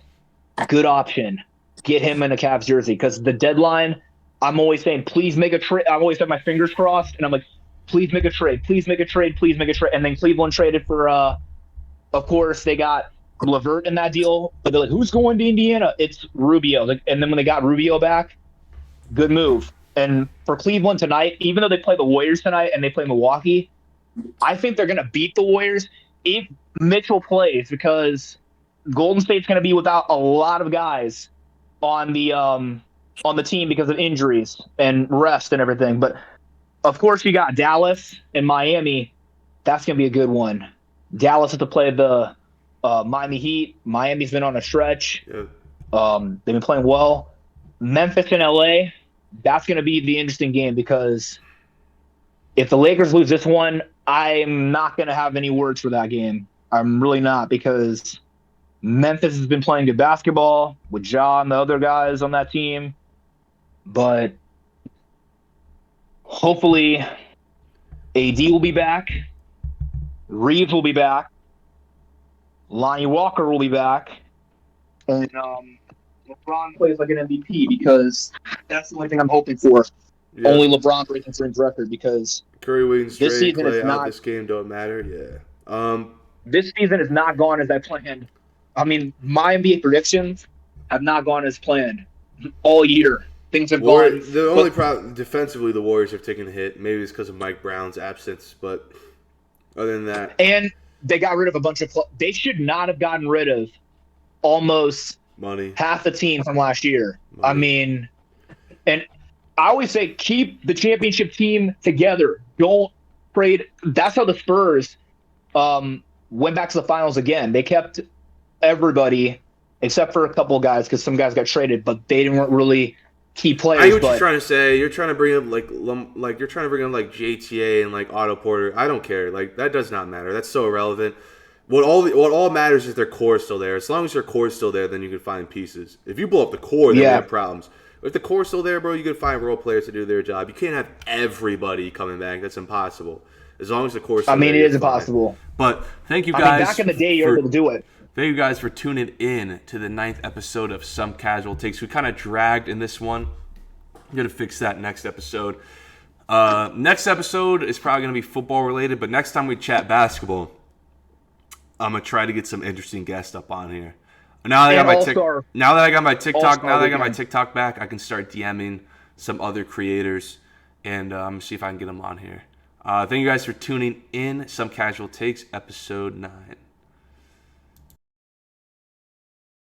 good option. Get him in a Cavs jersey because the deadline. I'm always saying, please make a trade. I've always had my fingers crossed, and I'm like. Please make a trade. Please make a trade. Please make a trade. And then Cleveland traded for, of course, they got LeVert in that deal. But they're like, who's going to Indiana? It's Rubio. And then when they got Rubio back, good move. And for Cleveland tonight, even though they play the Warriors tonight and they play Milwaukee, I think they're going to beat the Warriors if Mitchell plays because Golden State's going to be without a lot of guys on the team because of injuries and rest and everything. But of course, you got Dallas and Miami. That's going to be a good one. Dallas has to play the Miami Heat. Miami's been on a stretch. Yeah. They've been playing well. Memphis and LA, that's going to be the interesting game because if the Lakers lose this one, I'm not going to have any words for that game. I'm really not because Memphis has been playing good basketball with Ja and the other guys on that team. But hopefully, AD will be back. Reeves will be back. Lonnie Walker will be back. And LeBron plays like an MVP because that's the only thing I'm hoping for. Yeah. Only LeBron breaking Frame's record because Curry, Wiggins, this season is not. This game don't matter. Yeah. This season has not gone as I planned. My NBA predictions have not gone as planned all year. Things have gone. The only problem defensively, the Warriors have taken a hit. Maybe it's because of Mike Brown's absence, but other than that, and they got rid of a bunch of. They should not have gotten rid of almost half the team from last year. And I always say keep the championship team together. Don't trade. That's how the Spurs went back to the finals again. They kept everybody except for a couple of guys because some guys got traded, but they weren't really key players. I get what but you're trying to say. You're trying to bring up like you're trying to bring up like JTA and like Otto Porter. I don't care. Like that does not matter. That's so irrelevant. What all matters is their core is still there. As long as their core is still there, then you can find pieces. If you blow up the core, then you have problems. If the core's still there, bro, you can find role players to do their job. You can't have everybody coming back. That's impossible. As long as the core's still there, it is impossible. But thank you guys. Back in the day, you were able to do it. Thank you guys for tuning in to the 9th episode of Some Casual Takes. We kind of dragged in this one. I'm going to fix that next episode. Next episode is probably going to be football related, but next time we chat basketball, I'm going to try to get some interesting guests up on here. Now that I got my TikTok back, I can start DMing some other creators and see if I can get them on here. Thank you guys for tuning in. Some Casual Takes, episode 9.